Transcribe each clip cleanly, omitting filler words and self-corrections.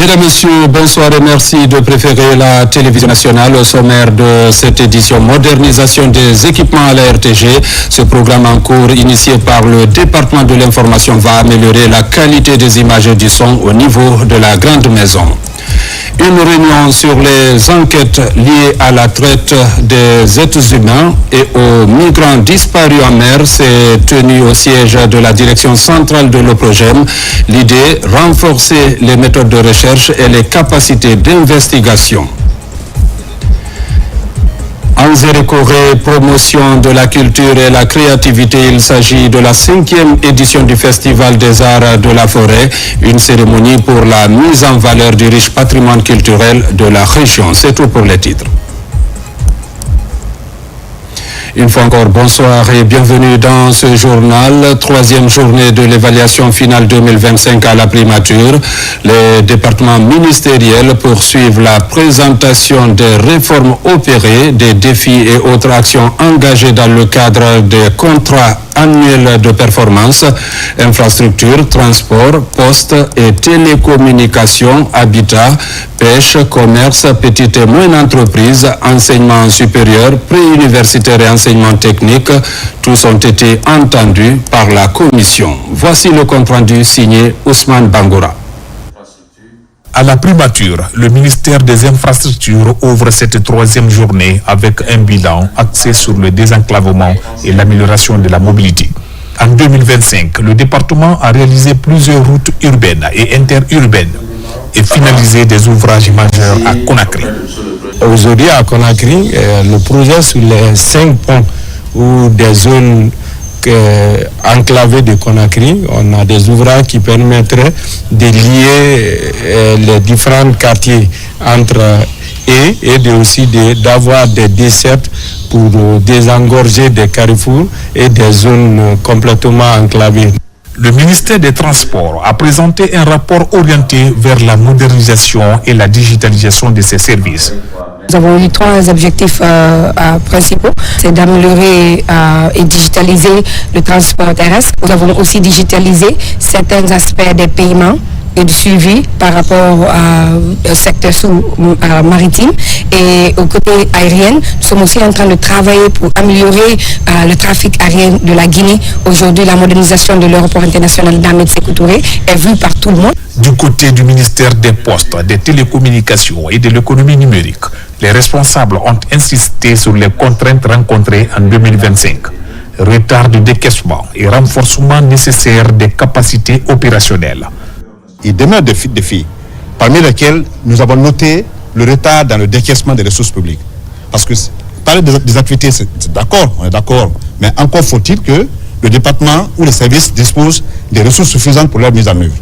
Mesdames, Messieurs, bonsoir et merci de préférer la télévision nationale au sommaire de cette édition modernisation des équipements à la RTG. Ce programme en cours initié par le département de l'information va améliorer la qualité des images et du son au niveau de la grande maison. Une réunion sur les enquêtes liées à la traite des êtres humains et aux migrants disparus en mer s'est tenue au siège de la direction centrale de l'OPROGEM. L'idée, renforcer les méthodes de recherche et les capacités d'investigation. Anzéré-Corée, promotion de la culture et la créativité. Il s'agit de la 5e édition du Festival des Arts de la Forêt, une cérémonie pour la mise en valeur du riche patrimoine culturel de la région. C'est tout pour les titres. Une fois encore, bonsoir et bienvenue dans ce journal. 3e journée de l'évaluation finale 2025 à la primature. Les départements ministériels poursuivent la présentation des réformes opérées, des défis et autres actions engagées dans le cadre des contrats annuels de performance, infrastructure, transport, poste et télécommunications, habitat, pêche, commerce, petites et moyennes entreprises, enseignement supérieur, préuniversitaire et enseignement technique. Tous ont été entendus par la commission. Voici le compte-rendu signé Ousmane Bangoura. À la primature, le ministère des Infrastructures ouvre cette 3e journée avec un bilan axé sur le désenclavement et l'amélioration de la mobilité. En 2025, le département a réalisé plusieurs routes urbaines et interurbaines et finalisé des ouvrages majeurs à Conakry. Aujourd'hui à Conakry, le projet sur les 5 ponts ou des zones enclavées de Conakry, on a des ouvrages qui permettraient de lier les différents quartiers entre et aussi d'avoir des dessertes pour désengorger des carrefours et des zones complètement enclavées. Le ministère des Transports a présenté un rapport orienté vers la modernisation et la digitalisation de ses services. Nous avons eu 3 objectifs principaux. C'est d'améliorer et digitaliser le transport terrestre. Nous avons aussi digitalisé certains aspects des paiements et du suivi par rapport au secteur maritime. Et au côté aérien, nous sommes aussi en train de travailler pour améliorer le trafic aérien de la Guinée. Aujourd'hui, la modernisation de l'aéroport international d'Ahmed Sékou Touré est vue par tout le monde. Du côté du ministère des Postes, des Télécommunications et de l'économie numérique, les responsables ont insisté sur les contraintes rencontrées en 2025. Retard de décaissement et renforcement nécessaire des capacités opérationnelles. Il demeure des défis, parmi lesquels nous avons noté le retard dans le décaissement des ressources publiques. Parce que parler des activités, c'est d'accord, on est d'accord, mais encore faut-il que le département ou les services disposent des ressources suffisantes pour leur mise en œuvre.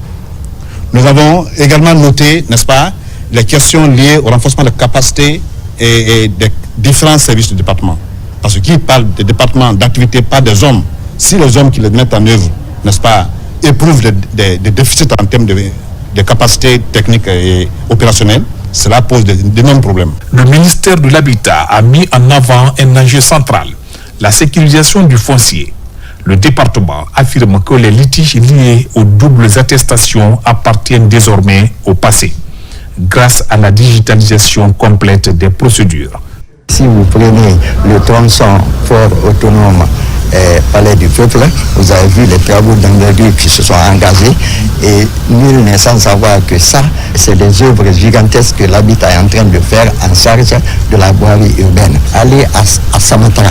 Nous avons également noté, n'est-ce pas, les questions liées au renforcement des capacités et des différents services du département. Parce que qui parle des départements d'activité, pas des hommes. Si les hommes qui les mettent en œuvre, n'est-ce pas, éprouvent des déficits en termes de capacités techniques et opérationnelles, cela pose d'énormes problèmes. Le ministère de l'Habitat a mis en avant un enjeu central, la sécurisation du foncier. Le département affirme que les litiges liés aux doubles attestations appartiennent désormais au passé, grâce à la digitalisation complète des procédures. Si vous prenez le tronçon fort autonome Palais du Peuple, vous avez vu les travaux d'envergure qui se sont engagés et nul n'est sans savoir que ça, c'est des œuvres gigantesques que l'habitat est en train de faire en charge de la voirie urbaine. Allez à Samatra,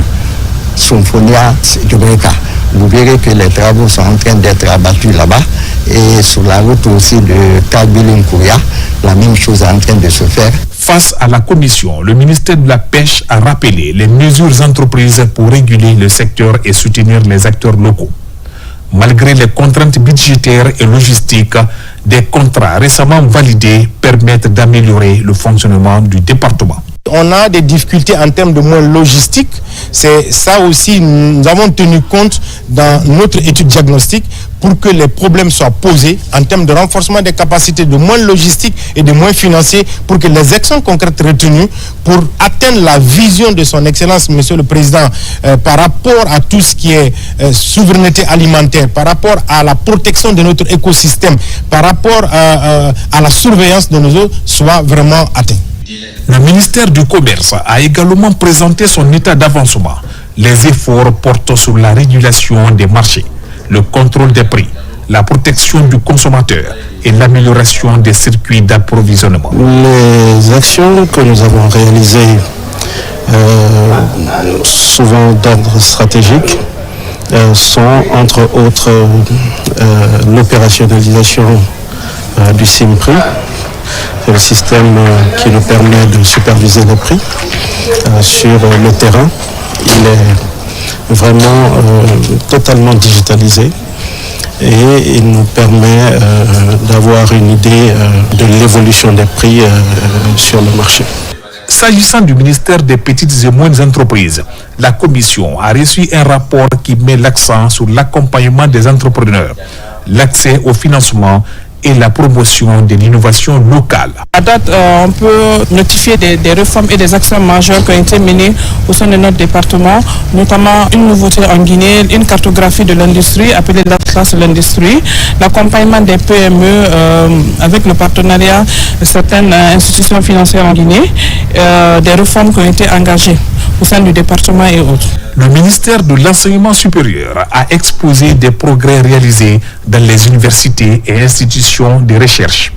Symphonia Djobreka, vous verrez que les travaux sont en train d'être abattus là-bas et sur la route aussi de Kabilin-Kouria, la même chose est en train de se faire. Face à la commission, le ministère de la Pêche a rappelé les mesures entreprises pour réguler le secteur et soutenir les acteurs locaux. Malgré les contraintes budgétaires et logistiques, des contrats récemment validés permettent d'améliorer le fonctionnement du département. on a des difficultés en termes de moyens logistiques. C'est ça aussi, nous avons tenu compte dans notre étude diagnostique pour que les problèmes soient posés en termes de renforcement des capacités, de moyens logistiques et de moyens financiers pour que les actions concrètes retenues pour atteindre la vision de son Excellence, Monsieur le Président, par rapport à tout ce qui est souveraineté alimentaire, par rapport à la protection de notre écosystème, par rapport à la surveillance de nos eaux, soient vraiment atteints. Le ministère du Commerce a également présenté son état d'avancement. Les efforts portent sur la régulation des marchés, le contrôle des prix, la protection du consommateur et l'amélioration des circuits d'approvisionnement. Les actions que nous avons réalisées, souvent d'ordre stratégique, sont entre autres l'opérationnalisation du SIMPRI. C'est le système qui nous permet de superviser les prix sur le terrain. Il est vraiment totalement digitalisé et il nous permet d'avoir une idée de l'évolution des prix sur le marché. S'agissant du ministère des petites et moyennes entreprises, la Commission a reçu un rapport qui met l'accent sur l'accompagnement des entrepreneurs, l'accès au financement et la promotion de l'innovation locale. À date, on peut notifier des réformes et des actions majeures qui ont été menées au sein de notre département, notamment une nouveauté en Guinée, une cartographie de l'industrie appelée l'Atlas de l'industrie, l'accompagnement des PME avec le partenariat de certaines institutions financières en Guinée, des réformes qui ont été engagées au sein du département et autres. Le ministère de l'Enseignement supérieur a exposé des progrès réalisés dans les universités et institutions de recherche.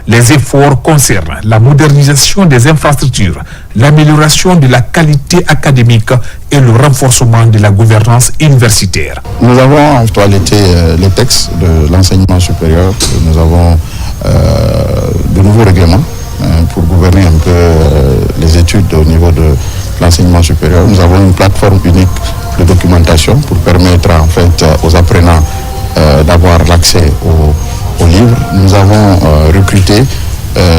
Les efforts concernent la modernisation des infrastructures, l'amélioration de la qualité académique et le renforcement de la gouvernance universitaire. Nous avons en actualité les textes de l'enseignement supérieur. Nous avons de nouveaux règlements pour gouverner un peu les études au niveau de l'enseignement supérieur. Nous avons une plateforme unique de documentation pour permettre en fait aux apprenants d'avoir l'accès aux livres. Nous avons recruté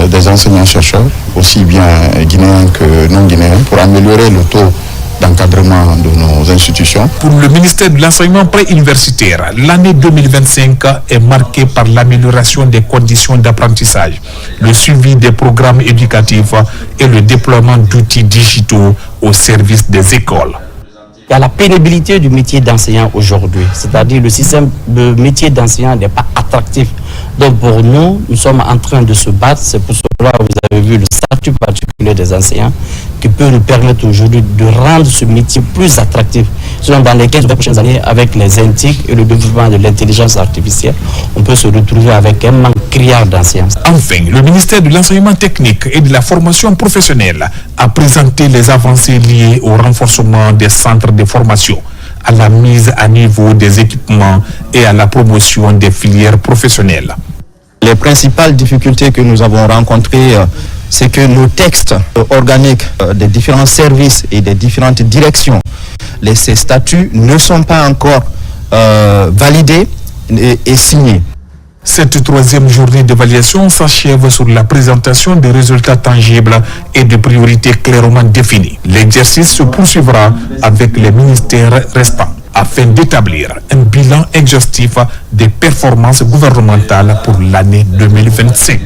des enseignants-chercheurs, aussi bien guinéens que non guinéens, pour améliorer le taux d'encadrement de nos institutions. Pour le ministère de l'Enseignement préuniversitaire, l'année 2025 est marquée par l'amélioration des conditions d'apprentissage, le suivi des programmes éducatifs et le déploiement d'outils digitaux au service des écoles. Il y a la pénibilité du métier d'enseignant aujourd'hui, c'est-à-dire le système de métier d'enseignant n'est pas attractif. Donc pour nous, nous sommes en train de se battre, c'est pour cela que vous avez vu le statut particulier des enseignants qui peut nous permettre aujourd'hui de rendre ce métier plus attractif. Sinon, dans les 15 prochaines années, avec les INTIC et le développement de l'intelligence artificielle, on peut se retrouver avec un manque criard d'enseignants. Enfin, le ministère de l'Enseignement technique et de la formation professionnelle a présenté les avancées liées au renforcement des centres de formation, à la mise à niveau des équipements et à la promotion des filières professionnelles. Les principales difficultés que nous avons rencontrées, c'est que nos textes organiques des différents services et des différentes directions, ces statuts ne sont pas encore validés et signés. Cette troisième journée d'évaluation s'achève sur la présentation des résultats tangibles et de priorités clairement définies. L'exercice se poursuivra avec les ministères restants afin d'établir un bilan exhaustif des performances gouvernementales pour l'année 2025.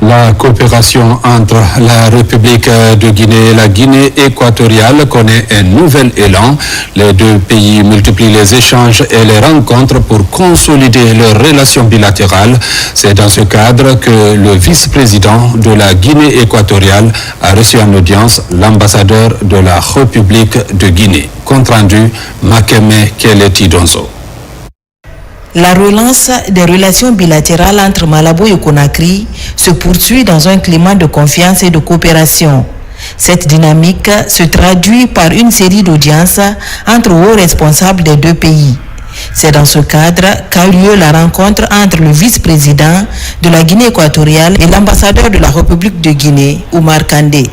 La coopération entre la République de Guinée et la Guinée équatoriale connaît un nouvel élan. Les deux pays multiplient les échanges et les rencontres pour consolider leurs relations bilatérales. C'est dans ce cadre que le vice-président de la Guinée équatoriale a reçu en audience l'ambassadeur de la République de Guinée. Compte rendu, Makeme Keleti Donzo. La relance des relations bilatérales entre Malabo et Conakry se poursuit dans un climat de confiance et de coopération. Cette dynamique se traduit par une série d'audiences entre hauts responsables des deux pays. C'est dans ce cadre qu'a eu lieu la rencontre entre le vice-président de la Guinée équatoriale et l'ambassadeur de la République de Guinée, Oumar Kandé.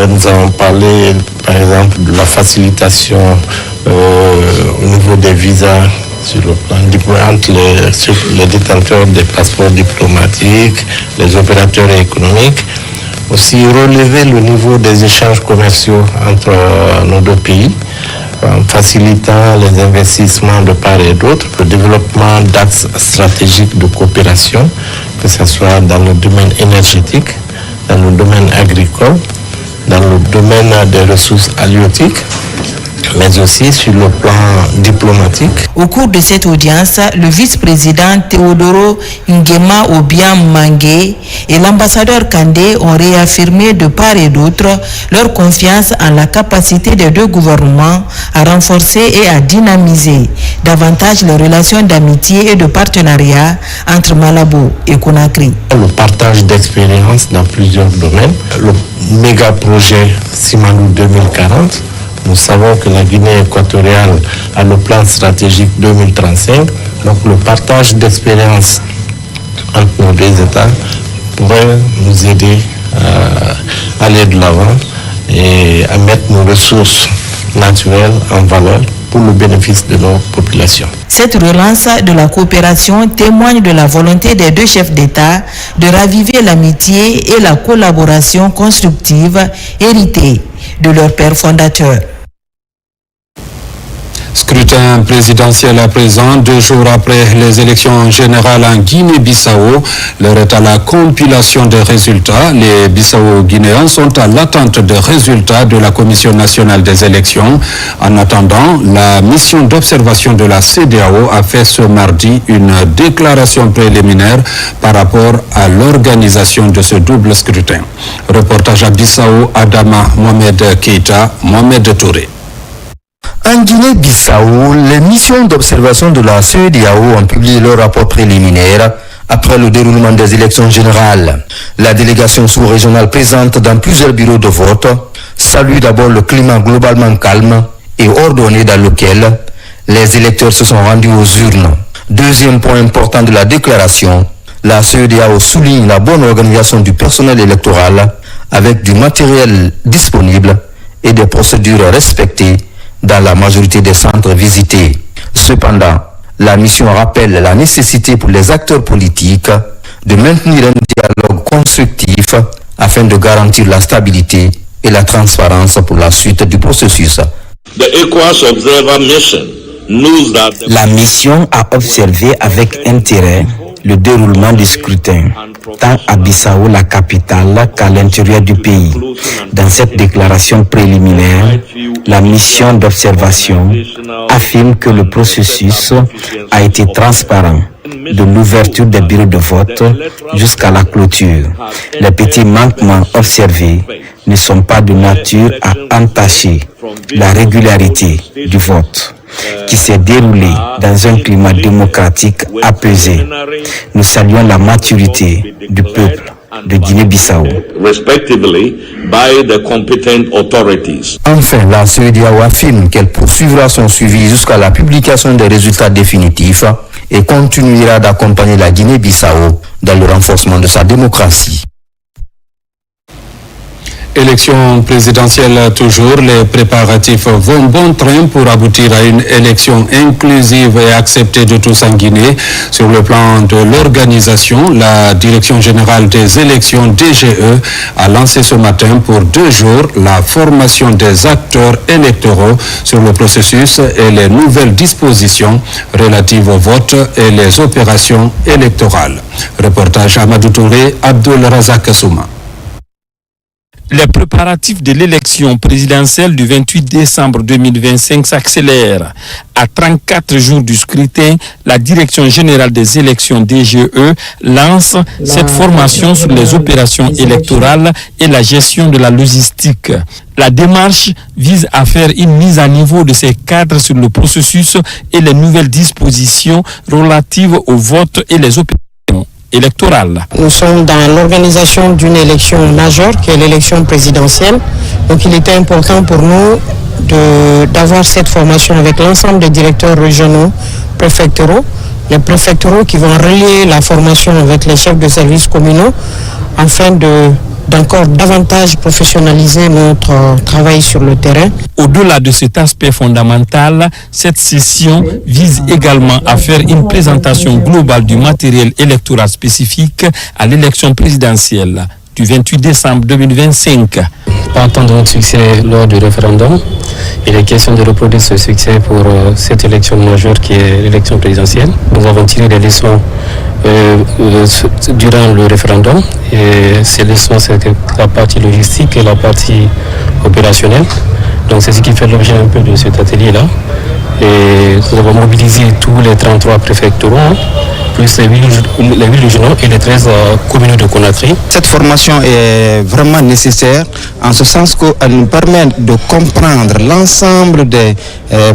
Nous avons parlé, par exemple, de la facilitation au niveau des visas sur le plan entre les détenteurs des passeports diplomatiques, les opérateurs économiques. Aussi relever le niveau des échanges commerciaux entre nos deux pays, en facilitant les investissements de part et d'autre, le développement d'axes stratégiques de coopération, que ce soit dans le domaine énergétique, dans le domaine agricole, dans le domaine des ressources halieutiques, mais aussi sur le plan diplomatique. Au cours de cette audience, le vice-président Théodoro Nguema Obiang Mangué et l'ambassadeur Kandé ont réaffirmé de part et d'autre leur confiance en la capacité des deux gouvernements à renforcer et à dynamiser davantage les relations d'amitié et de partenariat entre Malabo et Conakry. Le partage d'expériences dans plusieurs domaines, le méga projet Simanou 2040, nous savons que la Guinée équatoriale a le plan stratégique 2035, donc le partage d'expériences entre nos deux États pourrait nous aider à aller de l'avant et à mettre nos ressources naturelles en valeur pour le bénéfice de nos populations. Cette relance de la coopération témoigne de la volonté des deux chefs d'État de raviver l'amitié et la collaboration constructive héritée de leur père fondateur. Scrutin présidentiel à présent, 2 jours après les élections générales en Guinée-Bissau. L'heure est à la compilation des résultats. Les Bissau-Guinéens sont à l'attente des résultats de la Commission nationale des élections. En attendant, la mission d'observation de la CEDEAO a fait ce mardi une déclaration préliminaire par rapport à l'organisation de ce double scrutin. Reportage à Bissau, Adama Mohamed Keita, Mohamed Touré. En Guinée-Bissau, les missions d'observation de la CEDEAO ont publié leur rapport préliminaire après le déroulement des élections générales. La délégation sous-régionale présente dans plusieurs bureaux de vote salue d'abord le climat globalement calme et ordonné dans lequel les électeurs se sont rendus aux urnes. Deuxième point important de la déclaration, la CEDEAO souligne la bonne organisation du personnel électoral avec du matériel disponible et des procédures respectées dans la majorité des centres visités. Cependant, la mission rappelle la nécessité pour les acteurs politiques de maintenir un dialogue constructif afin de garantir la stabilité et la transparence pour la suite du processus. La mission a observé avec intérêt le déroulement du scrutin, tant à Bissau, la capitale, qu'à l'intérieur du pays. Dans cette déclaration préliminaire, la mission d'observation affirme que le processus a été transparent, de l'ouverture des bureaux de vote jusqu'à la clôture. Les petits manquements observés ne sont pas de nature à entacher la régularité du vote, qui s'est déroulé dans un climat démocratique apaisé. Nous saluons la maturité du peuple de Guinée-Bissau. Enfin, la CEDEAO affirme qu'elle poursuivra son suivi jusqu'à la publication des résultats définitifs et continuera d'accompagner la Guinée-Bissau dans le renforcement de sa démocratie. Élection présidentielle toujours, les préparatifs vont bon train pour aboutir à une élection inclusive et acceptée de tous en Guinée. Sur le plan de l'organisation, la Direction générale des élections DGE a lancé ce matin pour 2 jours la formation des acteurs électoraux sur le processus et les nouvelles dispositions relatives au vote et les opérations électorales. Reportage Amadou Touré, Abdul Razak Souma. Les préparatifs de l'élection présidentielle du 28 décembre 2025 s'accélèrent. À 34 jours du scrutin, la Direction générale des élections DGE lance cette formation sur les opérations électorales et la gestion de la logistique. La démarche vise à faire une mise à niveau de ces cadres sur le processus et les nouvelles dispositions relatives au vote et les opérations électorale. Nous sommes dans l'organisation d'une élection majeure qui est l'élection présidentielle. Donc il était important pour nous d'avoir cette formation avec l'ensemble des directeurs régionaux, préfectoraux, les préfectoraux qui vont relier la formation avec les chefs de services communaux afin d'encore davantage professionnaliser notre travail sur le terrain. Au-delà de cet aspect fondamental, cette session vise également à faire une présentation globale du matériel électoral spécifique à l'élection présidentielle du 28 décembre 2025. Partant de notre succès lors du référendum, il est question de reproduire ce succès pour cette élection majeure qui est l'élection présidentielle. Nous avons tiré des leçons durant le référendum et ces leçons, c'est la partie logistique et la partie opérationnelle. Donc c'est ce qui fait l'objet un peu de cet atelier-là. Et nous avons mobilisé tous les 33 préfectoraux, plus les 8 régionaux et les 13 communes de Conakry. Cette formation est vraiment nécessaire en ce sens qu'elle nous permet de comprendre l'ensemble des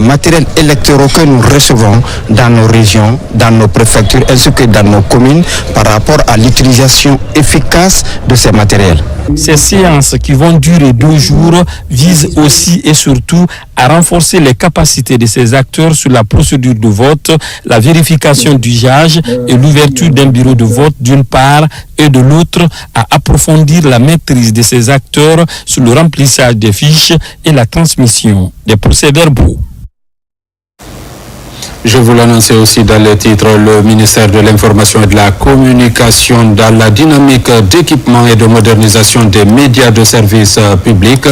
matériels électoraux que nous recevons dans nos régions, dans nos préfectures ainsi que dans nos communes par rapport à l'utilisation efficace de ces matériels. Ces séances qui vont durer 2 jours visent aussi et surtout à renforcer les capacités de ces acteurs sur la procédure de vote, la vérification d'usage et l'ouverture d'un bureau de vote d'une part et de l'autre à approfondir la maîtrise de ces acteurs sur le remplissage des fiches et la transmission des procès-verbaux. Je vous l'annonçais aussi dans les titres, le ministère de l'Information et de la Communication dans la dynamique d'équipement et de modernisation des médias de service public.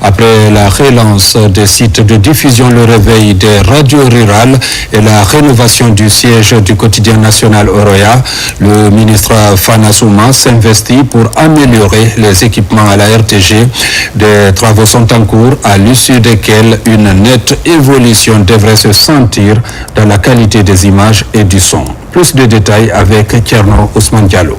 Après la relance des sites de diffusion, le réveil des radios rurales et la rénovation du siège du quotidien national Oroya, le ministre Fana Souma s'investit pour améliorer les équipements à la RTG. Des travaux sont en cours à l'issue desquels une nette évolution devrait se sentir dans la qualité des images et du son. Plus de détails avec Tierno Ousmane Diallo.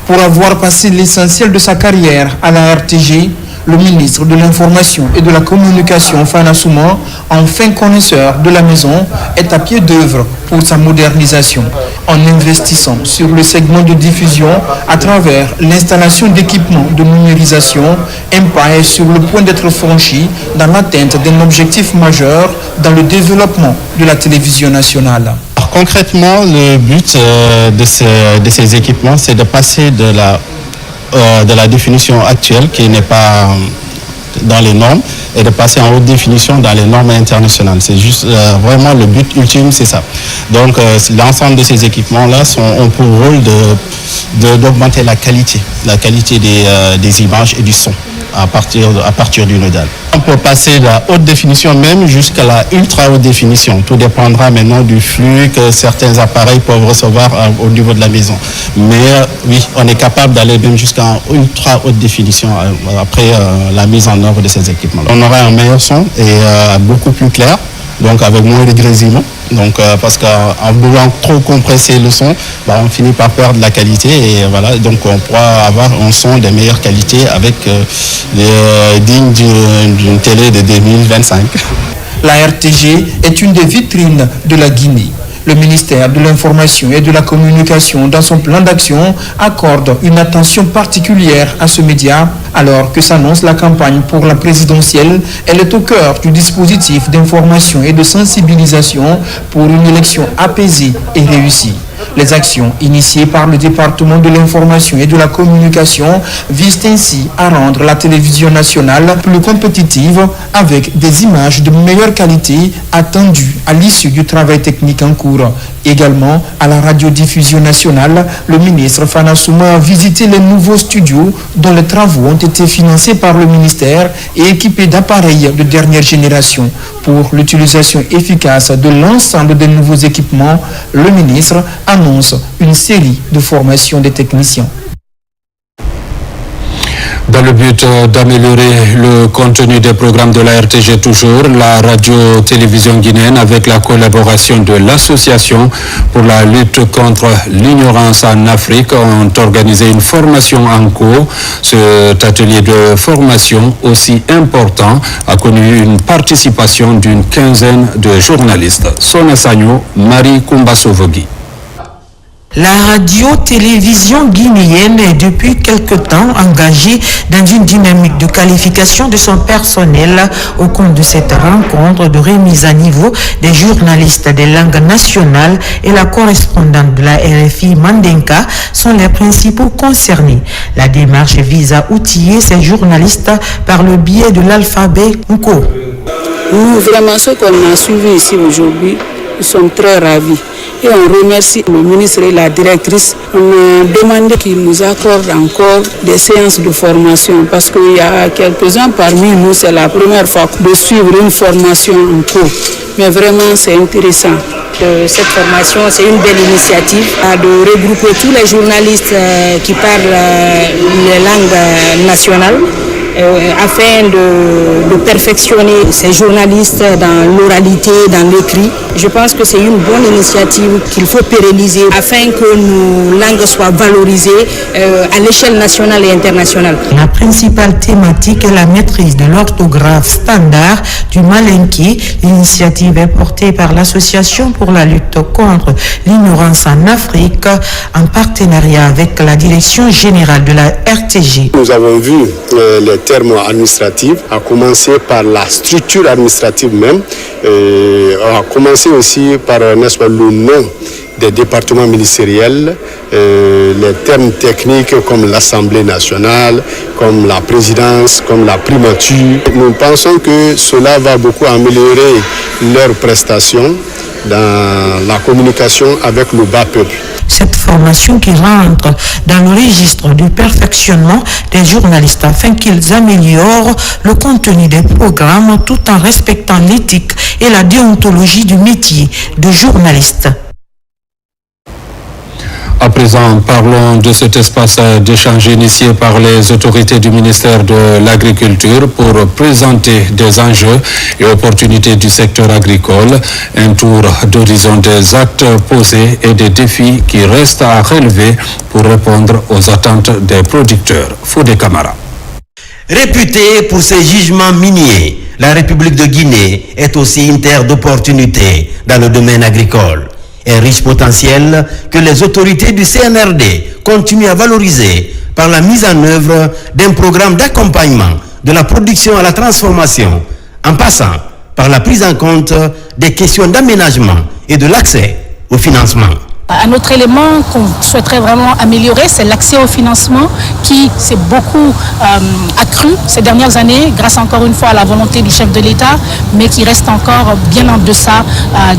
Pour avoir passé l'essentiel de sa carrière à la RTG, le ministre de l'Information et de la Communication, Fana Souma, enfin connaisseur de la maison, est à pied d'œuvre pour sa modernisation, en investissant sur le segment de diffusion à travers l'installation d'équipements de numérisation. Un pas est sur le point d'être franchi dans l'atteinte d'un objectif majeur dans le développement de la télévision nationale. Alors, concrètement, le but de ces équipements, c'est de passer de la définition actuelle qui n'est pas dans les normes et de passer en haute définition dans les normes internationales. C'est juste vraiment le but ultime, c'est ça. Donc l'ensemble de ces équipements-là ont pour rôle d'augmenter la qualité des images et du son à partir du nodal. On peut passer de la haute définition même jusqu'à la ultra haute définition. Tout dépendra maintenant du flux que certains appareils peuvent recevoir au niveau de la maison. Mais oui, on est capable d'aller même jusqu'à ultra haute définition après la mise en œuvre de ces équipements. On aura un meilleur son et beaucoup plus clair, donc avec moins de grésillements. Donc parce qu'en voulant trop compresser le son, on finit par perdre la qualité et voilà, donc on pourra avoir un son de meilleure qualité avec digne d'une télé de 2025. La RTG est une des vitrines de la Guinée. Le ministère de l'Information et de la Communication, dans son plan d'action, accorde une attention particulière à ce média. Alors que s'annonce la campagne pour la présidentielle, elle est au cœur du dispositif d'information et de sensibilisation pour une élection apaisée et réussie. Les actions initiées par le département de l'information et de la communication visent ainsi à rendre la télévision nationale plus compétitive avec des images de meilleure qualité attendues à l'issue du travail technique en cours. Également, à la radiodiffusion nationale, le ministre Fana Souma a visité les nouveaux studios dont les travaux ont été financés par le ministère et équipés d'appareils de dernière génération. Pour l'utilisation efficace de l'ensemble des nouveaux équipements, le ministre annonce une série de formations des techniciens. Dans le but d'améliorer le contenu des programmes de la RTG toujours, la radio-télévision guinéenne, avec la collaboration de l'Association pour la lutte contre l'ignorance en Afrique, ont organisé une formation en cours. Cet atelier de formation aussi important a connu une participation d'une quinzaine de journalistes. Sona Sagno, Marie Kumbasovogi. La radio-télévision guinéenne est depuis quelque temps engagée dans une dynamique de qualification de son personnel. Au cours de cette rencontre de remise à niveau des journalistes des langues nationales et la correspondante de la RFI Mandenka sont les principaux concernés. La démarche vise à outiller ces journalistes par le biais de l'alphabet Nko. Vraiment, ce qu'on a suivi ici aujourd'hui, nous sommes très ravis. Et on remercie le ministre et la directrice. On a demandé qu'ils nous accordent encore des séances de formation parce qu'il y a quelques-uns parmi nous, c'est la première fois de suivre une formation en cours. Mais vraiment, c'est intéressant. Cette formation, c'est une belle initiative de regrouper tous les journalistes qui parlent les langues nationales afin de perfectionner ces journalistes dans l'oralité, dans l'écrit. Je pense que c'est une bonne initiative qu'il faut pérenniser afin que nos langues soient valorisées à l'échelle nationale et internationale. La principale thématique est la maîtrise de l'orthographe standard du malinké. L'initiative est portée par l'Association pour la lutte contre l'ignorance en Afrique en partenariat avec la Direction générale de la RTG. Nous avons vu les termes administratifs, à commencer par la structure administrative même, à commencer aussi par, n'est-ce pas, le nom des départements ministériels, les termes techniques comme l'Assemblée nationale, comme la présidence, comme la primature. Nous pensons que cela va beaucoup améliorer leurs prestations dans la communication avec le bas peuple. Cette formation qui rentre dans le registre du perfectionnement des journalistes afin qu'ils améliorent le contenu des programmes tout en respectant l'éthique et la déontologie du métier de journaliste. À présent, parlons de cet espace d'échange initié par les autorités du ministère de l'Agriculture pour présenter des enjeux et opportunités du secteur agricole, un tour d'horizon des actes posés et des défis qui restent à relever pour répondre aux attentes des producteurs. Fodé Camara. Réputée pour ses jugements miniers, la République de Guinée est aussi une terre d'opportunités dans le domaine agricole. Un riche potentiel que les autorités du CNRD continuent à valoriser par la mise en œuvre d'un programme d'accompagnement de la production à la transformation, en passant par la prise en compte des questions d'aménagement et de l'accès au financement. Un autre élément qu'on souhaiterait vraiment améliorer, c'est l'accès au financement qui s'est beaucoup accru ces dernières années, grâce encore une fois à la volonté du chef de l'État, mais qui reste encore bien en deçà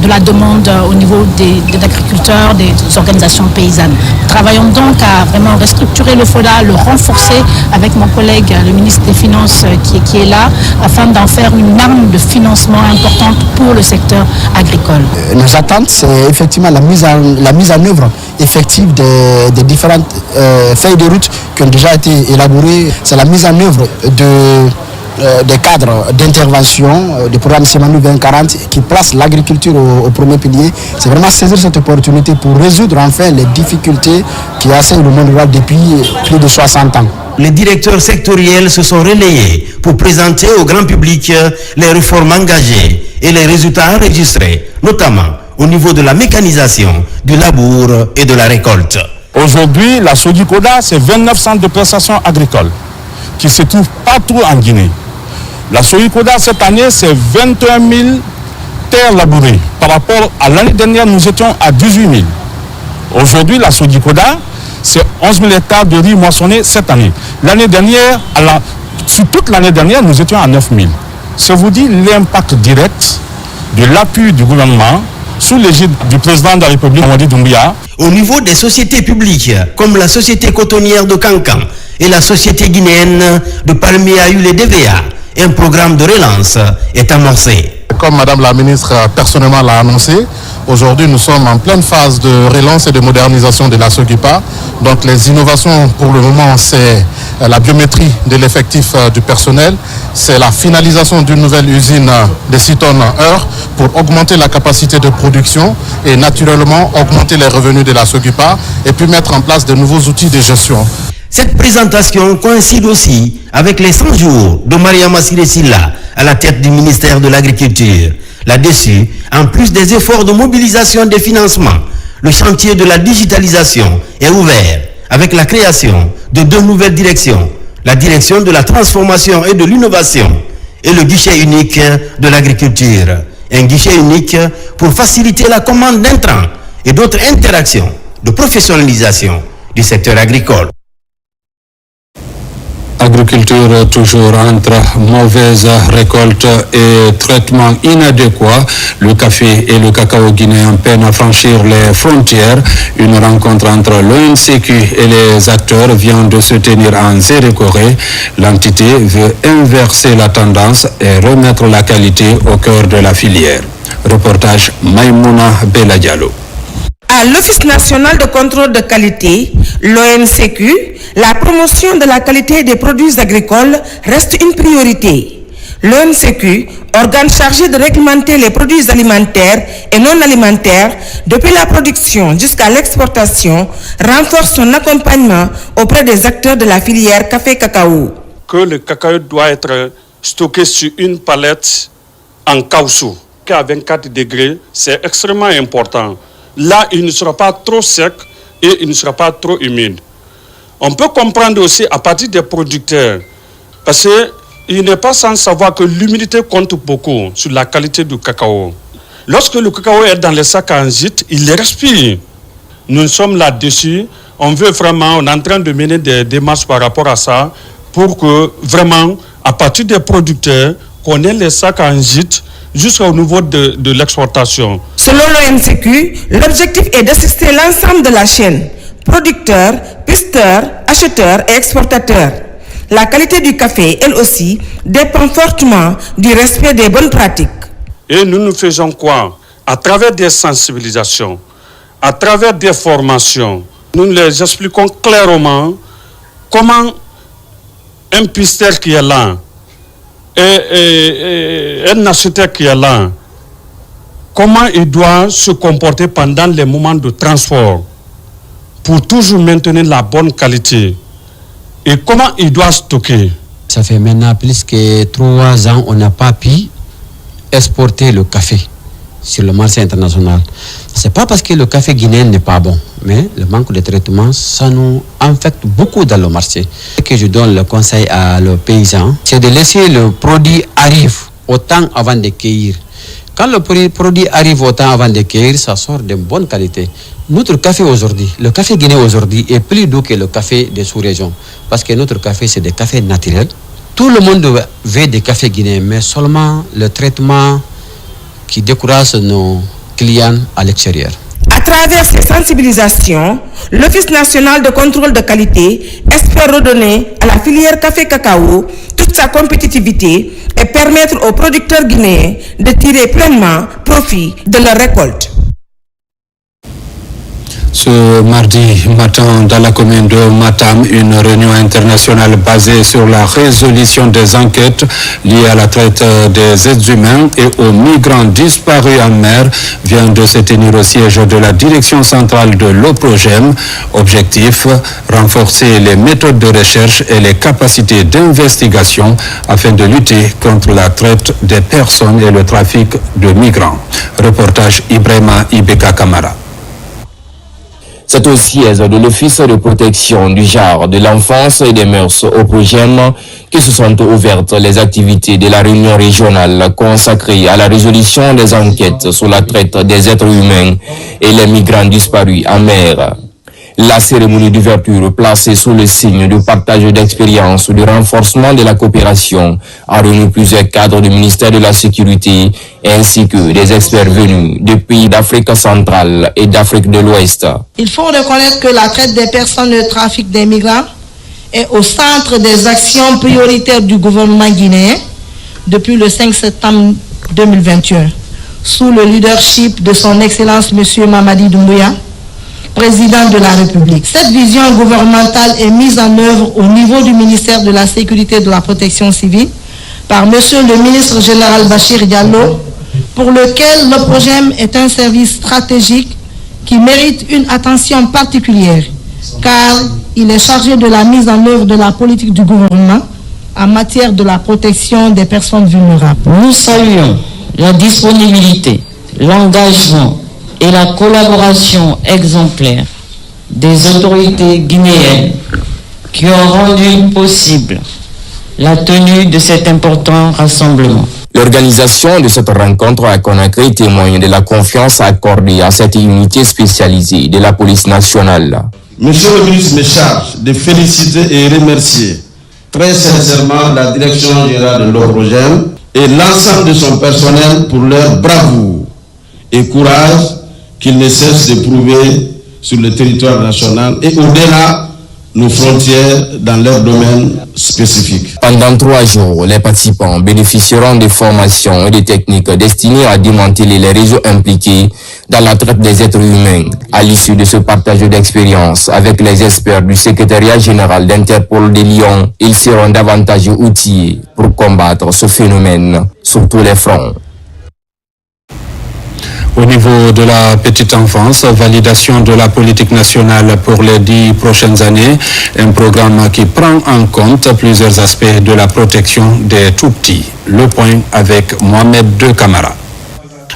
de la demande au niveau des agriculteurs, des organisations paysannes. Nous travaillons donc à vraiment restructurer le FODA, le renforcer avec mon collègue, le ministre des Finances qui est là, afin d'en faire une arme de financement importante pour le secteur agricole. Nos attentes, c'est effectivement la mise en œuvre effective des différentes feuilles de route qui ont déjà été élaborées. C'est la mise en œuvre des cadres d'intervention du programme Semanu 2040 qui place l'agriculture au premier pilier. C'est vraiment saisir cette opportunité pour résoudre enfin les difficultés qui assaillent le monde rural depuis plus de 60 ans. Les directeurs sectoriels se sont relayés pour présenter au grand public les réformes engagées et les résultats enregistrés, notamment au niveau de la mécanisation, du labour et de la récolte. Aujourd'hui, la Sodikoda, c'est 29 centres de prestations agricoles qui se trouvent partout en Guinée. La Sodikoda, cette année, c'est 21 000 terres labourées. Par rapport à l'année dernière, nous étions à 18 000. Aujourd'hui, la Sodikoda, c'est 11 000 hectares de riz moissonnés cette année. L'année dernière, sur toute l'année dernière, nous étions à 9 000. Ça vous dit l'impact direct de l'appui du gouvernement sous l'égide du président de la République, Mamadi Doumbouya. Au niveau des sociétés publiques, comme la société cotonnière de Cancan et la société guinéenne de Palmier a eu les DVA, un programme de relance est amorcé. Comme Madame la ministre personnellement l'a annoncé, aujourd'hui nous sommes en pleine phase de relance et de modernisation de la SOGIPA. Donc les innovations pour le moment, c'est la biométrie de l'effectif du personnel, c'est la finalisation d'une nouvelle usine de 6 tonnes heure pour augmenter la capacité de production et naturellement augmenter les revenus de la SOGIPA et puis mettre en place de nouveaux outils de gestion. Cette présentation coïncide aussi avec les 100 jours de Mariama Siré Sylla à la tête du ministère de l'Agriculture. Là-dessus, en plus des efforts de mobilisation des financements, le chantier de la digitalisation est ouvert avec la création de 2 nouvelles directions, la direction de la transformation et de l'innovation et le guichet unique de l'agriculture. Un guichet unique pour faciliter la commande d'intrants et d'autres interactions de professionnalisation du secteur agricole. Agriculture toujours entre mauvaise récolte et traitement inadéquat. Le café et le cacao guinéen peinent à franchir les frontières. Une rencontre entre l'ONCQ et les acteurs vient de se tenir en Zérékoré. L'entité veut inverser la tendance et remettre la qualité au cœur de la filière. Reportage Maïmouna Beladialo. À l'Office national de contrôle de qualité, l'ONCQ, la promotion de la qualité des produits agricoles reste une priorité. L'ONCQ, organe chargé de réglementer les produits alimentaires et non alimentaires depuis la production jusqu'à l'exportation, renforce son accompagnement auprès des acteurs de la filière café-cacao. Que le cacao doit être stocké sur une palette en caoutchouc, qu'à 24 degrés, c'est extrêmement important. Là, il ne sera pas trop sec et il ne sera pas trop humide. On peut comprendre aussi à partir des producteurs, parce qu'il n'est pas sans savoir que l'humidité compte beaucoup sur la qualité du cacao. Lorsque le cacao est dans les sacs en gîte, il les respire. Nous sommes là-dessus. On est en train de mener des démarches par rapport à ça pour que vraiment, à partir des producteurs, qu'on ait les sacs en gîte jusqu'au niveau de l'exportation. Selon l'ONCQ, l'objectif est d'assister l'ensemble de la chaîne, producteurs, pisteurs, acheteurs et exportateurs. La qualité du café, elle aussi, dépend fortement du respect des bonnes pratiques. Et nous faisons quoi? À travers des sensibilisations, à travers des formations, nous les expliquons clairement comment un pisteur qui est là, et un acheteur qui est là, comment il doit se comporter pendant les moments de transport pour toujours maintenir la bonne qualité et comment il doit stocker. Ça fait maintenant plus que 3 ans on n'a pas pu exporter le café sur le marché international. C'est pas parce que le café guinéen n'est pas bon, mais le manque de traitement, ça nous affecte beaucoup dans le marché. Ce que je donne le conseil à le paysan, c'est de laisser le produit arriver au temps avant de cueillir. Quand le produit arrive au temps avant de cueillir, ça sort de bonne qualité. Notre café aujourd'hui, le café guinéen aujourd'hui est plus doux que le café des sous-régions. Parce que notre café, c'est des cafés naturels. Tout le monde veut des cafés guinéens, mais seulement le traitement qui décourage nos clients à l'extérieur. À travers ces sensibilisations, l'Office national de contrôle de qualité espère redonner à la filière café-cacao toute sa compétitivité et permettre aux producteurs guinéens de tirer pleinement profit de leur récolte. Ce mardi matin, dans la commune de Matam, une réunion internationale basée sur la résolution des enquêtes liées à la traite des êtres humains et aux migrants disparus en mer vient de se tenir au siège de la direction centrale de l'OPROGEM. Objectif, renforcer les méthodes de recherche et les capacités d'investigation afin de lutter contre la traite des personnes et le trafic de migrants. Reportage Ibrahima Ibeka Kamara. C'est au siège de l'Office de protection du genre, de l'enfance et des mœurs au PROGEM que se sont ouvertes les activités de la réunion régionale consacrée à la résolution des enquêtes sur la traite des êtres humains et les migrants disparus en mer. La cérémonie d'ouverture placée sous le signe du partage d'expériences, du renforcement de la coopération, a réuni plusieurs cadres du ministère de la Sécurité ainsi que des experts venus des pays d'Afrique centrale et d'Afrique de l'Ouest. Il faut reconnaître que la traite des personnes et le trafic des migrants est au centre des actions prioritaires du gouvernement guinéen depuis le 5 septembre 2021, sous le leadership de son Excellence M. Mamadi Doumbouya, président de la République. Cette vision gouvernementale est mise en œuvre au niveau du ministère de la Sécurité et de la Protection civile par Monsieur le ministre général Bachir Diallo, pour lequel le PROGEM est un service stratégique qui mérite une attention particulière, car il est chargé de la mise en œuvre de la politique du gouvernement en matière de la protection des personnes vulnérables. Nous saluons la disponibilité, l'engagement et la collaboration exemplaire des autorités guinéennes qui ont rendu possible la tenue de cet important rassemblement. L'organisation de cette rencontre à Conakry témoigne de la confiance accordée à cette unité spécialisée de la police nationale. Monsieur le ministre me charge de féliciter et remercier très sincèrement la direction générale de l'Oprogem et l'ensemble de son personnel pour leur bravoure et courage qu'ils ne cessent de prouver sur le territoire national et au-delà nos frontières dans leur domaine spécifique. Pendant 3 jours, les participants bénéficieront de formations et de techniques destinées à démanteler les réseaux impliqués dans la traite des êtres humains. À l'issue de ce partage d'expérience avec les experts du secrétariat général d'Interpol de Lyon, ils seront davantage outillés pour combattre ce phénomène sur tous les fronts. Au niveau de la petite enfance, validation de la politique nationale pour les 10 prochaines années, un programme qui prend en compte plusieurs aspects de la protection des tout-petits. Le point avec Mohamed De Camara.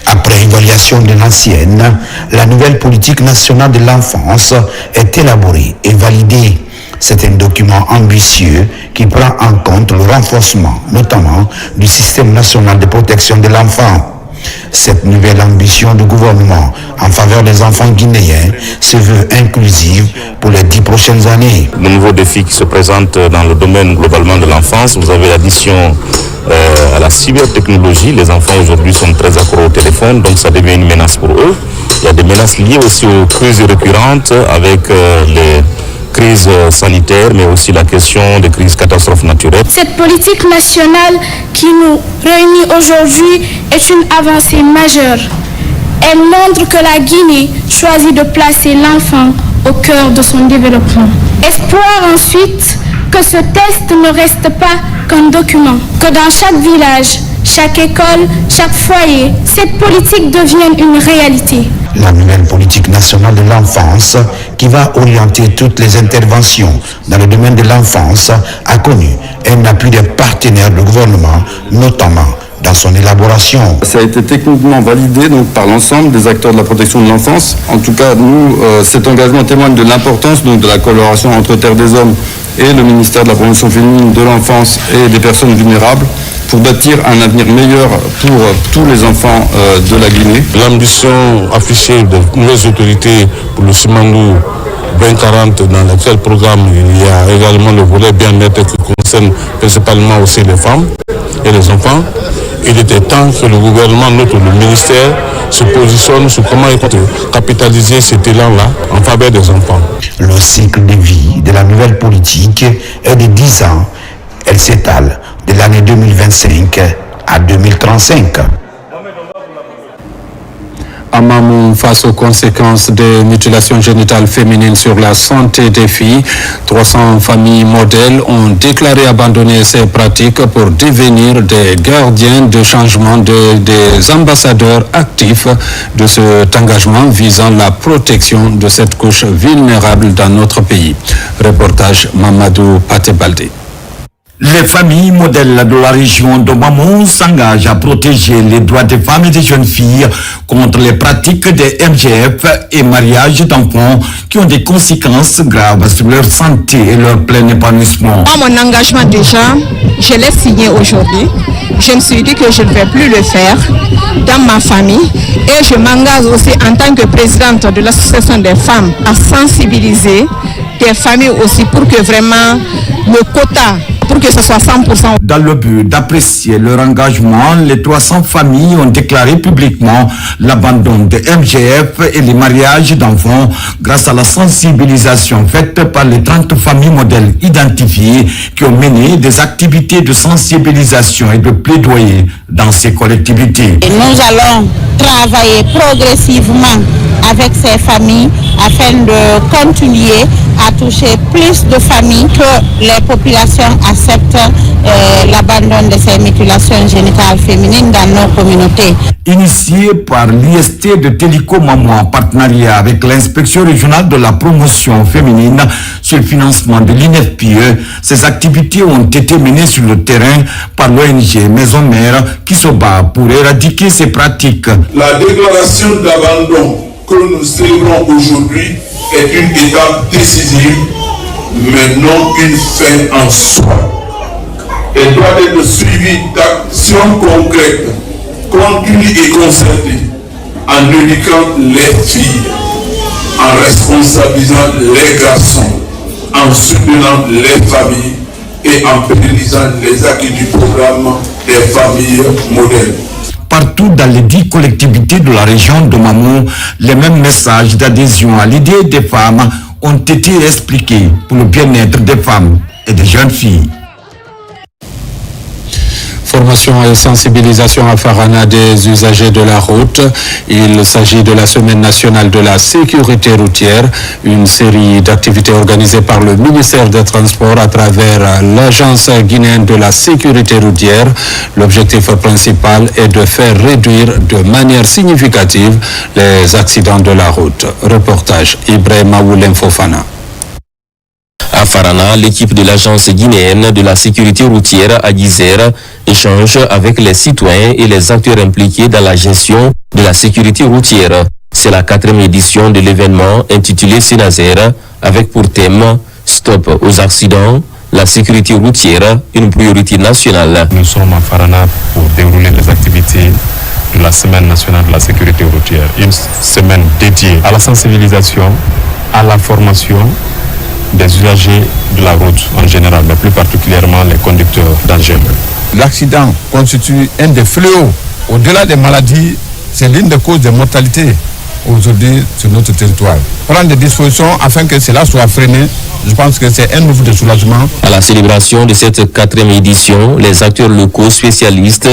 Après évaluation de l'ancienne, la nouvelle politique nationale de l'enfance est élaborée et validée. C'est un document ambitieux qui prend en compte le renforcement, notamment du système national de protection de l'enfant. Cette nouvelle ambition du gouvernement en faveur des enfants guinéens se veut inclusive pour les 10 prochaines années. Le nouveau défi qui se présente dans le domaine globalement de l'enfance, vous avez l'addition à la cybertechnologie. Les enfants aujourd'hui sont très accros au téléphone, donc ça devient une menace pour eux. Il y a des menaces liées aussi aux crises récurrentes avec les crises sanitaires, mais aussi la question des crises catastrophes naturelles. Cette politique nationale qui nous réunit aujourd'hui est une avancée majeure. Elle montre que la Guinée choisit de placer l'enfant au cœur de son développement. Espoir ensuite que ce test ne reste pas qu'un document, que dans chaque village, chaque école, chaque foyer, cette politique devienne une réalité. La nouvelle politique nationale de l'enfance, qui va orienter toutes les interventions dans le domaine de l'enfance, a connu un appui des partenaires du gouvernement, notamment dans son élaboration. Ça a été techniquement validé donc, par l'ensemble des acteurs de la protection de l'enfance. En tout cas, nous, cet engagement témoigne de l'importance de la collaboration entre Terre des Hommes et le ministère de la promotion féminine, de l'enfance et des personnes vulnérables pour bâtir un avenir meilleur pour tous les enfants de la Guinée. L'ambition affichée de nouvelles autorités pour le Simandou 2040, dans lequel programme il y a également le volet bien-être qui concerne principalement aussi les femmes et les enfants. Il était temps que le gouvernement, le ministère, se positionne sur comment il peut capitaliser cet élan-là en faveur des enfants. Le cycle de vie de la nouvelle politique est de 10 ans. Elle s'étale de l'année 2025 à 2035. Amamou, face aux conséquences des mutilations génitales féminines sur la santé des filles, 300 familles modèles ont déclaré abandonner ces pratiques pour devenir des gardiens de changement, des ambassadeurs actifs de cet engagement visant la protection de cette couche vulnérable dans notre pays. Reportage Mamadou Patebaldé. Les familles modèles de la région de Bamon s'engagent à protéger les droits des femmes et des jeunes filles contre les pratiques des MGF et mariage d'enfants qui ont des conséquences graves sur leur santé et leur plein épanouissement. Mon engagement déjà, je l'ai signé aujourd'hui. Je me suis dit que je ne vais plus le faire dans ma famille et je m'engage aussi en tant que présidente de l'association des femmes à sensibiliser des familles aussi pour que vraiment le quota, pour que ce soit 100%. Dans le but d'apprécier leur engagement, les 300 familles ont déclaré publiquement l'abandon des MGF et les mariages d'enfants grâce à la sensibilisation faite par les 30 familles modèles identifiées qui ont mené des activités de sensibilisation et de plaidoyer dans ces collectivités. Et nous allons travailler progressivement avec ces familles afin de continuer à toucher plus de familles, que les populations acceptent l'abandon de ces mutilations génitales féminines dans nos communautés. Initié par l'IST de Télécom en partenariat avec l'inspection régionale de la promotion féminine sur le financement de l'INFPE, ces activités ont été menées sur le terrain par l'ONG Maison Mère qui se bat pour éradiquer ces pratiques. La déclaration d'abandon que nous célébrons aujourd'hui est une étape décisive, mais non une fin en soi. Elle doit être suivie d'actions concrètes, continues et concertées, en éduquant les filles, en responsabilisant les garçons, en soutenant les familles et en pérennisant les acquis du programme des familles modèles. Partout dans les 10 collectivités de la région de Mamou, les mêmes messages d'adhésion à l'idée des femmes ont été expliqués pour le bien-être des femmes et des jeunes filles. Formation et sensibilisation à Farana des usagers de la route. Il s'agit de la Semaine nationale de la sécurité routière, une série d'activités organisées par le ministère des Transports à travers l'Agence guinéenne de la sécurité routière. L'objectif principal est de faire réduire de manière significative les accidents de la route. Reportage Ibrahim Aoulem Fofana. À Farana, l'équipe de l'Agence guinéenne de la sécurité routière à Guizère échange avec les citoyens et les acteurs impliqués dans la gestion de la sécurité routière. C'est la 4e édition de l'événement intitulé Sénazer avec pour thème Stop aux accidents, la sécurité routière, une priorité nationale. Nous sommes à Farana pour dérouler les activités de la Semaine nationale de la sécurité routière. Une semaine dédiée à la sensibilisation, à la formation des usagers de la route en général, mais plus particulièrement les conducteurs d'engins. L'accident constitue un des fléaux. Au-delà des maladies, c'est l'une des causes de mortalité aujourd'hui sur notre territoire. Prendre des dispositions afin que cela soit freiné, je pense que c'est un mouvement de soulagement. À la célébration de cette 4e édition, les acteurs locaux spécialistes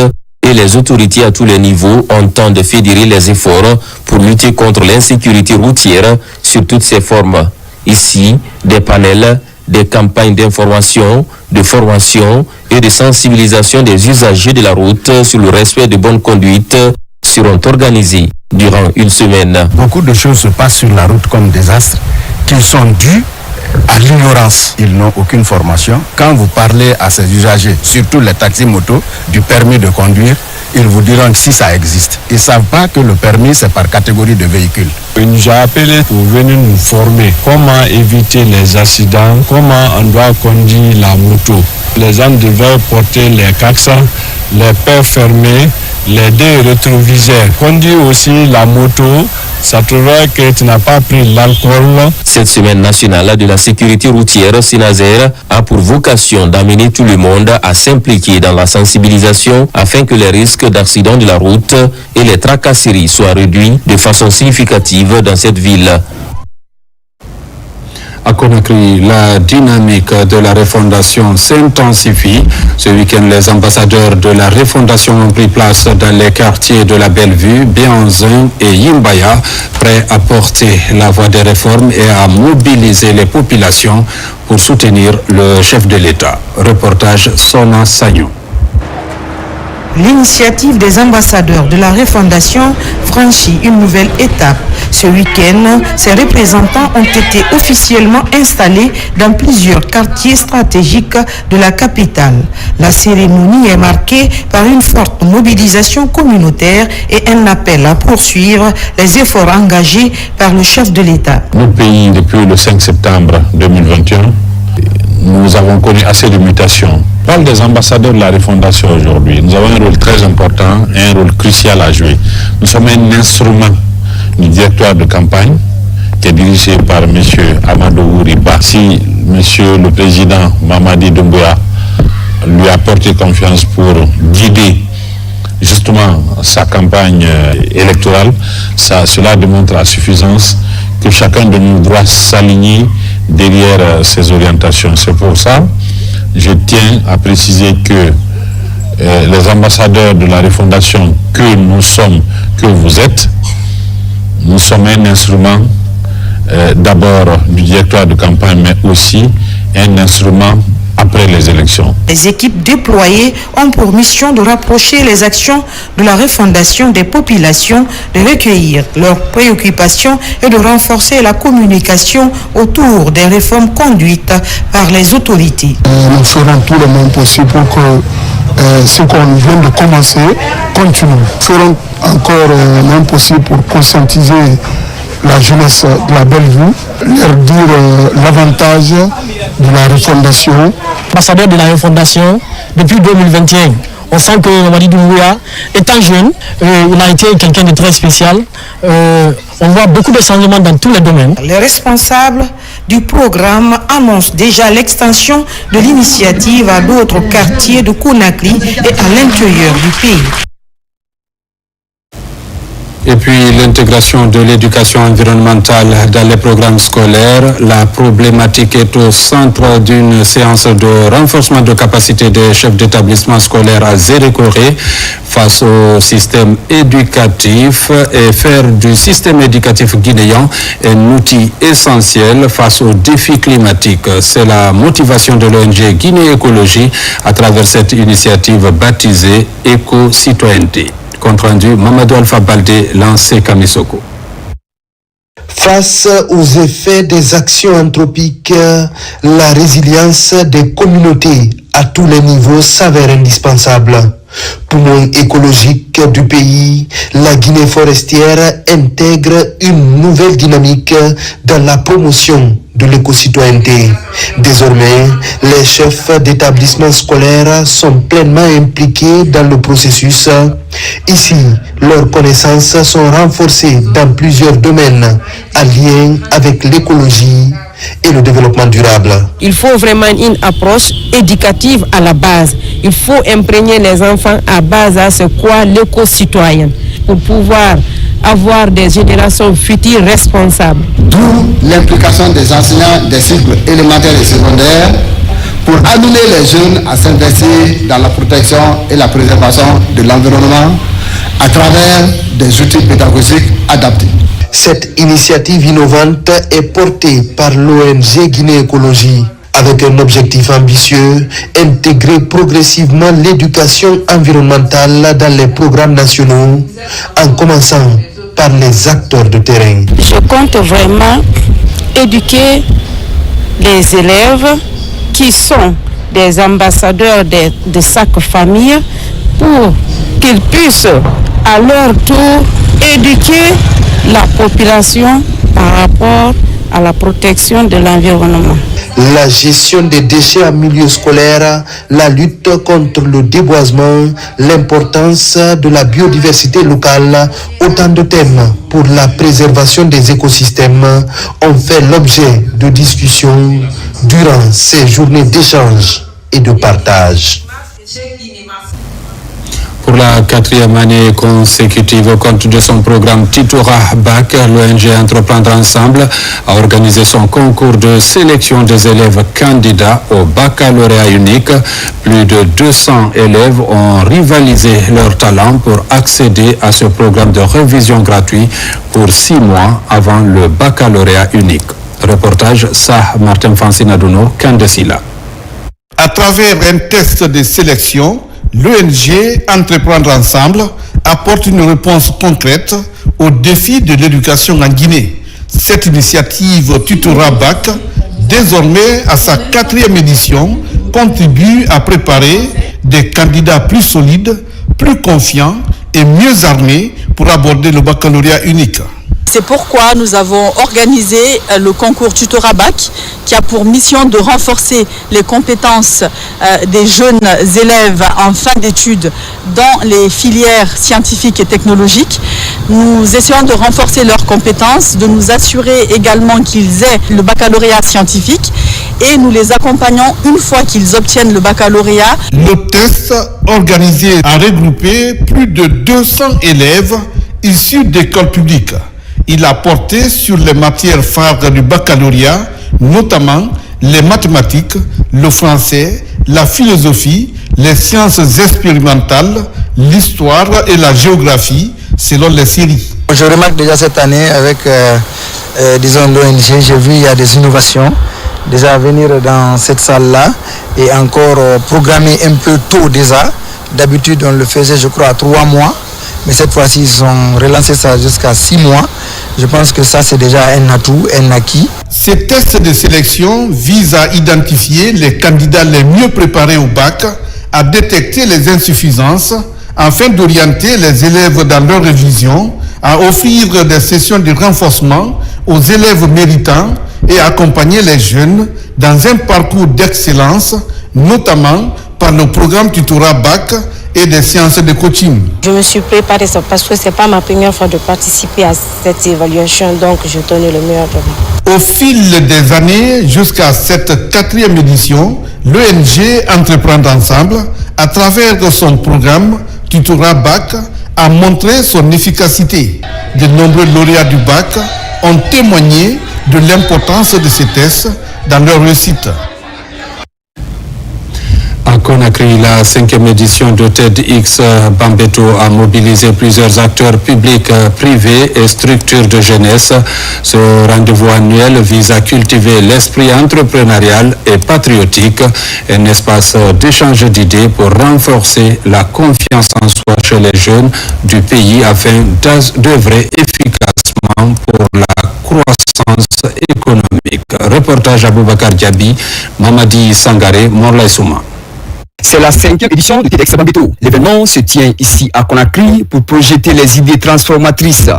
et les autorités à tous les niveaux entendent fédérer les efforts pour lutter contre l'insécurité routière sur toutes ses formes. Ici, des panels, des campagnes d'information, de formation et de sensibilisation des usagers de la route sur le respect de bonne conduite seront organisés durant une semaine. Beaucoup de choses se passent sur la route comme désastres qui sont dus à l'ignorance. Ils n'ont aucune formation. Quand vous parlez à ces usagers, surtout les taxis-motos, du permis de conduire, ils vous diront que si ça existe. Ils ne savent pas que le permis, c'est par catégorie de véhicules. Il nous a appelé pour venir nous former comment éviter les accidents, comment on doit conduire la moto. Les gens devaient porter les casques, les peurs fermés, les deux rétroviseurs. Conduire aussi la moto, ça trouverait que tu n'as pas pris l'alcool. Cette semaine nationale de la sécurité routière Sénazer a pour vocation d'amener tout le monde à s'impliquer dans la sensibilisation afin que les risques d'accident de la route et les tracasseries soient réduits de façon significative dans cette ville. À Conakry, la dynamique de la refondation s'intensifie. Ce week-end, les ambassadeurs de la refondation ont pris place dans les quartiers de la Bellevue, Bianzin et Yimbaya, prêts à porter la voix des réformes et à mobiliser les populations pour soutenir le chef de l'État. Reportage Sona Sagnon. L'initiative des ambassadeurs de la refondation franchit une nouvelle étape. Ce week-end, ces représentants ont été officiellement installés dans plusieurs quartiers stratégiques de la capitale. La cérémonie est marquée par une forte mobilisation communautaire et un appel à poursuivre les efforts engagés par le chef de l'État. Notre pays, depuis le 5 septembre 2021, nous avons connu assez de mutations. On parle des ambassadeurs de la refondation aujourd'hui. Nous avons un rôle très important et un rôle crucial à jouer. Nous sommes un instrument du directoire de campagne qui est dirigé par M. Amadou Ouriba. Si M. le Président Mamadi Doumbouya lui a porté confiance pour guider justement sa campagne électorale, cela démontre à suffisance que chacun de nous doit s'aligner derrière ses orientations. C'est pour ça je tiens à préciser que les ambassadeurs de la refondation que nous sommes, que vous êtes, nous sommes un instrument d'abord du directoire de campagne, mais aussi un instrument après les élections. Les équipes déployées ont pour mission de rapprocher les actions de la refondation des populations, de recueillir leurs préoccupations et de renforcer la communication autour des réformes conduites par les autorités. Nous ferons tout le monde possible pour que ce qu'on vient de commencer continue. Nous ferons encore l'impossible pour conscientiser la jeunesse de la Bellevue, leur dire l'avantage de la refondation. Ambassadeurs de la refondation, depuis 2021, On sent que Mamadi Doumbouya, étant jeune, il a été quelqu'un de très spécial. On voit beaucoup de changements dans tous les domaines. Les responsables du programme annoncent déjà l'extension de l'initiative à d'autres quartiers de Conakry et à l'intérieur du pays. Et puis l'intégration de l'éducation environnementale dans les programmes scolaires. La problématique est au centre d'une séance de renforcement de capacité des chefs d'établissement scolaire à Zérékoré face au système éducatif et faire du système éducatif guinéen un outil essentiel face aux défis climatiques. C'est la motivation de l'ONG Guinée Écologie à travers cette initiative baptisée Éco-Citoyenneté. Compte rendu, Mamadou Alpha Baldé, lancé Kamisoko. Face aux effets des actions anthropiques, la résilience des communautés à tous les niveaux s'avère indispensable. Poumon écologique du pays, la Guinée forestière intègre une nouvelle dynamique dans la promotion de l'éco-citoyenneté. Désormais, les chefs d'établissements scolaires sont pleinement impliqués dans le processus. Ici, leurs connaissances sont renforcées dans plusieurs domaines en lien avec l'écologie et le développement durable. Il faut vraiment une approche éducative à la base. Il faut imprégner les enfants à base à ce qu'est l'éco-citoyen pour pouvoir avoir des générations futures responsables. D'où l'implication des enseignants des cycles élémentaires et secondaires pour amener les jeunes à s'investir dans la protection et la préservation de l'environnement à travers des outils pédagogiques adaptés. Cette initiative innovante est portée par l'ONG Guinée Écologie avec un objectif ambitieux, intégrer progressivement l'éducation environnementale dans les programmes nationaux, en commençant par les acteurs de terrain. Je compte vraiment éduquer les élèves qui sont des ambassadeurs de chaque famille pour qu'ils puissent à leur tour éduquer la population par rapport à la protection de l'environnement. La gestion des déchets en milieu scolaire, la lutte contre le déboisement, l'importance de la biodiversité locale, autant de thèmes pour la préservation des écosystèmes ont fait l'objet de discussions durant ces journées d'échange et de partage. Pour la 4e année consécutive, au compte de son programme Tutorat Bac, l'ONG Entreprendre Ensemble a organisé son concours de sélection des élèves candidats au baccalauréat unique. Plus de 200 élèves ont rivalisé leur talent pour accéder à ce programme de révision gratuit pour 6 mois avant le baccalauréat unique. Reportage Sah Martin Fansinaduno, Kandesila. À travers un test de sélection, l'ONG Entreprendre Ensemble apporte une réponse concrète aux défis de l'éducation en Guinée. Cette initiative Tutorat Bac, désormais à sa 4e édition, contribue à préparer des candidats plus solides, plus confiants et mieux armés pour aborder le baccalauréat unique. C'est pourquoi nous avons organisé le concours Tutorat Bac qui a pour mission de renforcer les compétences des jeunes élèves en fin d'études dans les filières scientifiques et technologiques. Nous essayons de renforcer leurs compétences, de nous assurer également qu'ils aient le baccalauréat scientifique et nous les accompagnons une fois qu'ils obtiennent le baccalauréat. Le test organisé a regroupé plus de 200 élèves issus d'écoles publiques. Il a porté sur les matières phares du baccalauréat, notamment les mathématiques, le français, la philosophie, les sciences expérimentales, l'histoire et la géographie, selon les séries. Je remarque déjà cette année avec, l'ONG, j'ai vu il y a des innovations. Déjà venir dans cette salle-là et encore programmer un peu tôt déjà. D'habitude, on le faisait, je crois, à 3 mois. Mais cette fois-ci, ils ont relancé ça jusqu'à 6 mois. Je pense que ça, c'est déjà un atout, un acquis. Ces tests de sélection visent à identifier les candidats les mieux préparés au bac, à détecter les insuffisances, afin d'orienter les élèves dans leur révision, à offrir des sessions de renforcement aux élèves méritants et accompagner les jeunes dans un parcours d'excellence, notamment par le programme Tutorat Bac et des séances de coaching. Je me suis préparée parce que ce n'est pas ma première fois de participer à cette évaluation, donc je donne le meilleur de moi. Au fil des années, jusqu'à cette 4e édition, l'ONG Entreprendre Ensemble, à travers son programme Tutorat Bac, a montré son efficacité. De nombreux lauréats du bac ont témoigné de l'importance de ces tests dans leur réussite. À Conakry, la 5e édition de TEDx Bambeto a mobilisé plusieurs acteurs publics, privés et structures de jeunesse. Ce rendez-vous annuel vise à cultiver l'esprit entrepreneurial et patriotique, un espace d'échange d'idées pour renforcer la confiance en soi chez les jeunes du pays afin d'œuvrer efficacement pour la croissance économique. Reportage Aboubakar Diaby, Mamadi Sangaré, Morlaï Souma. C'est la 5e édition de TEDx Bambeto. L'événement se tient ici à Conakry pour projeter les idées transformatrices.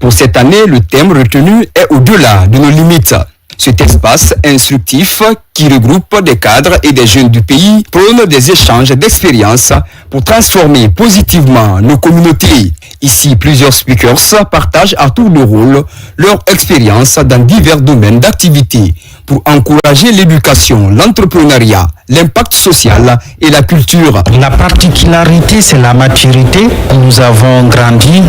Pour cette année, le thème retenu est au-delà de nos limites. Cet espace instructif qui regroupe des cadres et des jeunes du pays prône des échanges d'expériences pour transformer positivement nos communautés. Ici, plusieurs speakers partagent à tour de rôle leur expérience dans divers domaines d'activité pour encourager l'éducation, l'entrepreneuriat, l'impact social et la culture. La particularité, c'est la maturité. Nous avons grandi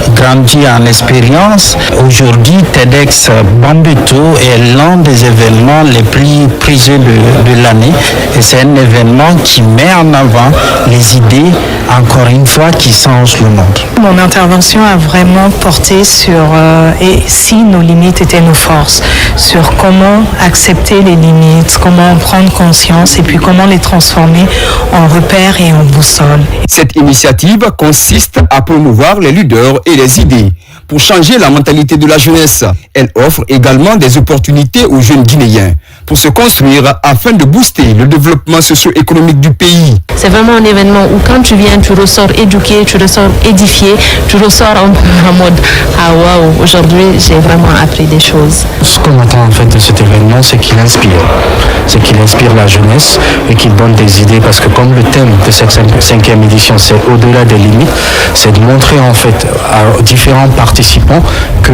en expérience. Aujourd'hui, TEDx Bambeto est l'un des événements les plus prisés de l'année. Et c'est un événement qui met en avant les idées, encore une fois, qui changent le monde. Mon intervention a vraiment porté sur et si nos limites étaient nos forces, sur comment accepter les limites, comment prendre conscience et puis comment les transformer en repères et en boussole. Cette initiative consiste à promouvoir les leaders et les idées pour changer la mentalité de la jeunesse. Elle offre également des opportunités aux jeunes Guinéens pour se construire afin de booster le développement socio-économique du pays. C'est vraiment un événement où quand tu viens, tu ressors éduqué, tu ressors édifié, tu ressors en mode « Ah waouh, aujourd'hui j'ai vraiment appris des choses ». Ce qu'on attend en fait de cet événement, c'est qu'il inspire. C'est qu'il inspire la jeunesse et qu'il donne des idées parce que comme le thème de cette 5e édition, c'est au-delà des limites, c'est de montrer en fait à différents participants que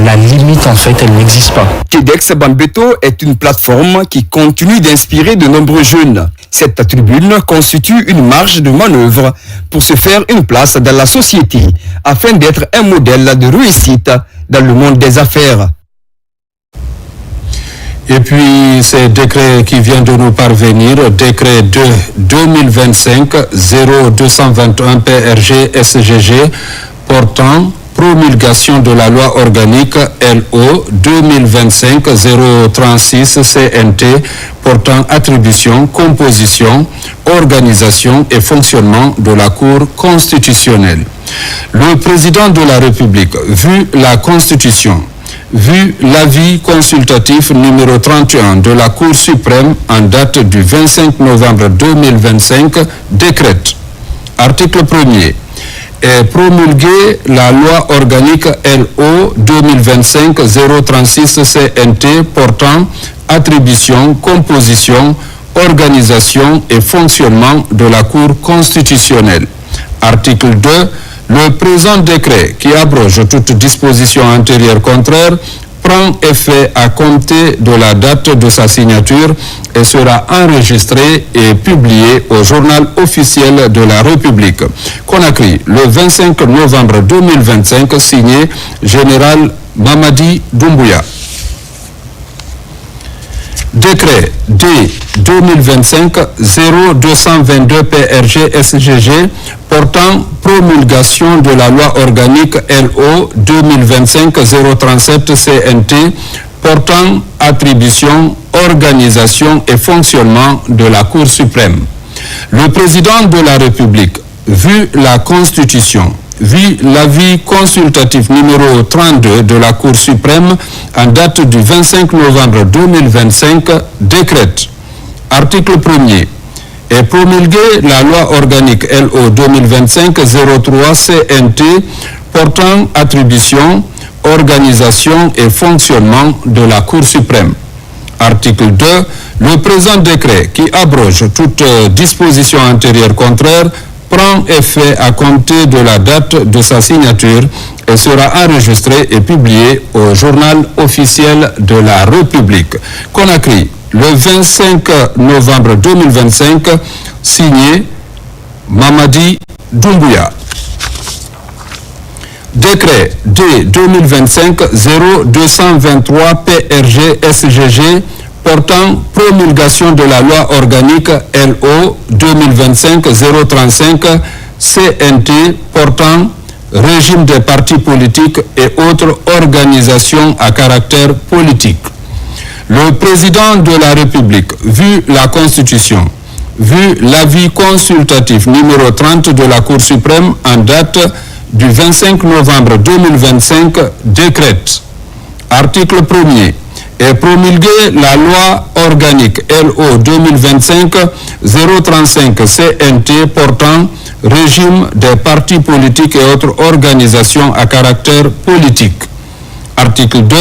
la limite en fait, elle n'existe pas. TEDx Bambeto est une plateforme qui continue d'inspirer de nombreux jeunes. Cette tribune constitue une marge de manœuvre pour se faire une place dans la société afin d'être un modèle de réussite dans le monde des affaires. Et puis, ces décrets qui viennent de nous parvenir, décret de 2025-0221 PRG SGG portant promulgation de la loi organique LO 2025-036 CNT portant attribution, composition, organisation et fonctionnement de la Cour constitutionnelle. Le président de la République, vu la Constitution, vu l'avis consultatif numéro 31 de la Cour suprême en date du 25 novembre 2025, décrète, article 1er, est promulguée la loi organique LO 2025-036 CNT portant attribution, composition, organisation et fonctionnement de la Cour constitutionnelle. Article 2. Le présent décret, qui abroge toute disposition antérieure contraire, prend effet à compter de la date de sa signature et sera enregistré et publié au journal officiel de la République. Conakry, le 25 novembre 2025, signé Général Mamadi Doumbouya. Décret D 2025-0222 PRG SGG portant promulgation de la loi organique LO 2025-037 CNT portant attribution, organisation et fonctionnement de la Cour suprême. Le président de la République, vu la Constitution, vu l'avis consultatif numéro 32 de la Cour suprême en date du 25 novembre 2025, décrète, article 1er, est promulguée la loi organique LO 2025-03 CNT portant attribution, organisation et fonctionnement de la Cour suprême. Article 2. Le présent décret qui abroge toute disposition antérieure contraire prend effet à compter de la date de sa signature et sera enregistré et publié au journal officiel de la République. Conakry, le 25 novembre 2025, signé Mamadi Doumbouya. Décret D-2025-0223 PRG-SGG portant promulgation de la loi organique LO 2025-035 CNT portant régime des partis politiques et autres organisations à caractère politique. Le président de la République, vu la Constitution, vu l'avis consultatif numéro 30 de la Cour suprême en date du 25 novembre 2025, décrète, article 1er, et promulgué la loi organique LO 2025-035 CNT portant régime des partis politiques et autres organisations à caractère politique. Article 2.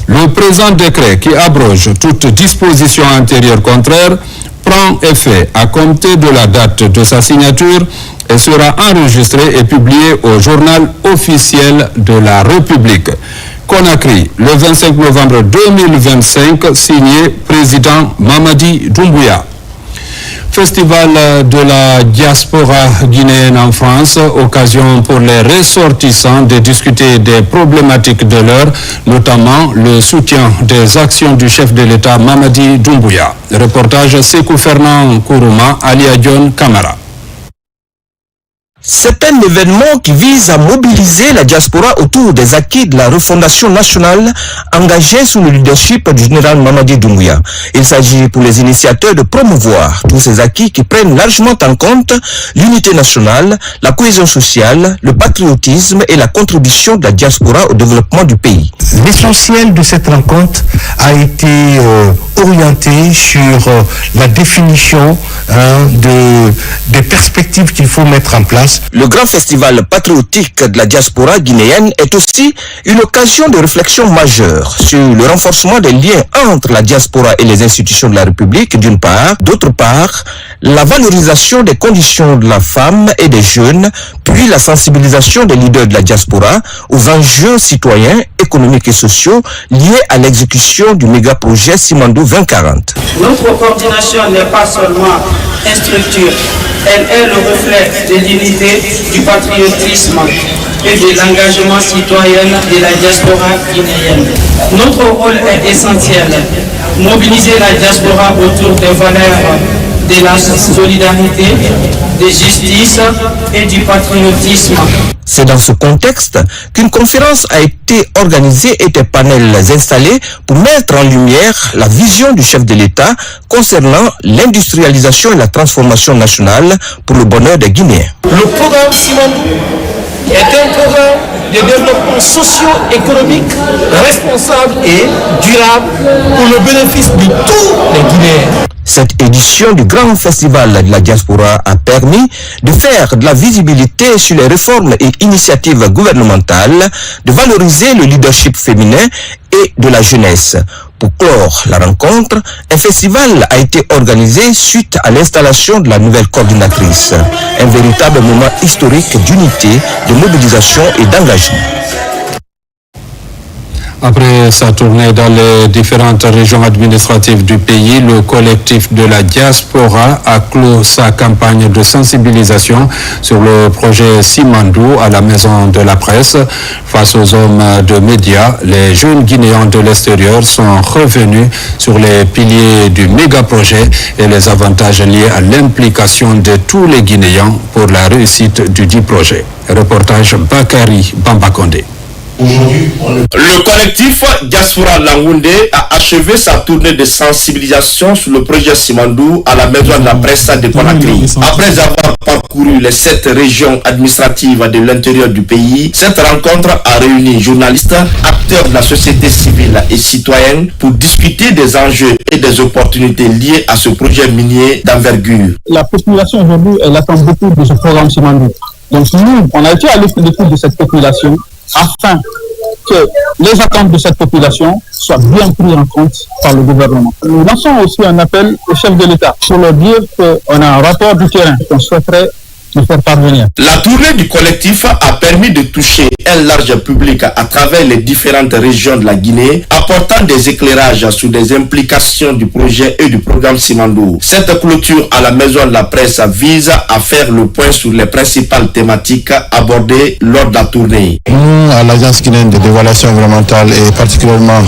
Le présent décret qui abroge toute disposition antérieure contraire prend effet à compter de la date de sa signature et sera enregistré et publié au journal officiel de la République. Conakry, le 25 novembre 2025, signé président Mamadi Doumbouya. Festival de la diaspora guinéenne en France, occasion pour les ressortissants de discuter des problématiques de l'heure, notamment le soutien des actions du chef de l'État Mamadi Doumbouya. Reportage Sekou Fernand Kourouma, Alia John Kamara. C'est un événement qui vise à mobiliser la diaspora autour des acquis de la refondation nationale engagée sous le leadership du général Mamadi Doumbouya. Il s'agit pour les initiateurs de promouvoir tous ces acquis qui prennent largement en compte l'unité nationale, la cohésion sociale, le patriotisme et la contribution de la diaspora au développement du pays. L'essentiel de cette rencontre a été orienté sur la définition des perspectives qu'il faut mettre en place. Le grand festival patriotique de la diaspora guinéenne est aussi une occasion de réflexion majeure sur le renforcement des liens entre la diaspora et les institutions de la République d'une part, d'autre part, la valorisation des conditions de la femme et des jeunes, puis la sensibilisation des leaders de la diaspora aux enjeux citoyens, économiques et sociaux liés à l'exécution du méga-projet Simandou 2040. Notre coordination n'est pas seulement une structure, elle est le reflet de l'unité, du patriotisme et de l'engagement citoyen de la diaspora guinéenne. Notre rôle est essentiel, mobiliser la diaspora autour des valeurs de la solidarité, de justice et du patriotisme. C'est dans ce contexte qu'une conférence a été organisée et des panels installés pour mettre en lumière la vision du chef de l'État concernant l'industrialisation et la transformation nationale pour le bonheur des Guinéens. Le programme Simandou est un programme de développement socio-économique responsable et durable pour le bénéfice de tous les Guinéens. Cette édition du grand festival de la diaspora a permis de faire de la visibilité sur les réformes et initiatives gouvernementales, de valoriser le leadership féminin et de la jeunesse. Pour clore la rencontre, un festival a été organisé suite à l'installation de la nouvelle coordinatrice. Un véritable moment historique d'unité, de mobilisation et d'engagement. Après sa tournée dans les différentes régions administratives du pays, le collectif de la diaspora a clos sa campagne de sensibilisation sur le projet Simandou à la Maison de la Presse. Face aux hommes de médias, les jeunes Guinéens de l'extérieur sont revenus sur les piliers du méga-projet et les avantages liés à l'implication de tous les Guinéens pour la réussite du dit projet. Reportage Bakari Bambakonde. Le collectif Diaspora Langoundé a achevé sa tournée de sensibilisation sur le projet Simandou à la Maison de la Presse de Conakry. Après avoir parcouru les 7 régions administratives de l'intérieur du pays, cette rencontre a réuni journalistes, acteurs de la société civile et citoyenne pour discuter des enjeux et des opportunités liées à ce projet minier d'envergure. La population aujourd'hui, elle attend beaucoup de ce programme Simandou. Donc nous, on a été à l'écoute de cette population afin que les attentes de cette population soient bien prises en compte par le gouvernement. Nous lançons aussi un appel au chef de l'État pour leur dire qu'on a un rapport du terrain qu'on souhaiterait nous faire parvenir. La tournée du collectif a permis de toucher un large public à travers les différentes régions de la Guinée, apportant des éclairages sur des implications du projet et du programme Simandou. Cette clôture à la Maison de la Presse vise à faire le point sur les principales thématiques abordées lors de la tournée. Nous, à l'Agence guinéenne de d'évaluation environnementale et particulièrement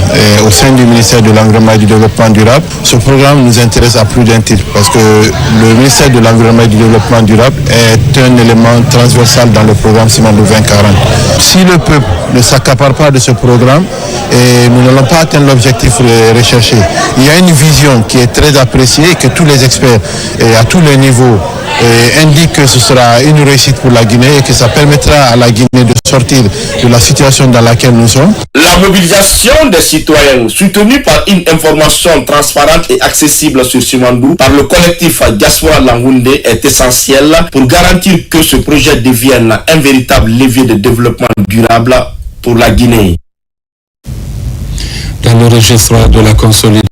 au sein du ministère de l'Environnement et du Développement durable, ce programme nous intéresse à plus d'un titre parce que le ministère de l'Environnement et du Développement durable est un élément transversal dans le programme Simandou 2040. Si le peuple ne s'accapare pas de ce programme, nous n'allons pas atteindre l'objectif recherché. Il y a une vision qui est très appréciée et que tous les experts à tous les niveaux indiquent que ce sera une réussite pour la Guinée et que ça permettra à la Guinée de sortir de la situation dans laquelle nous sommes. La mobilisation des citoyens, soutenue par une information transparente et accessible sur Simandou par le collectif Diaspora Langounde, est essentielle pour garantir que ce projet devienne un véritable levier de développement durable pour la Guinée. Dans le registre de la consolidation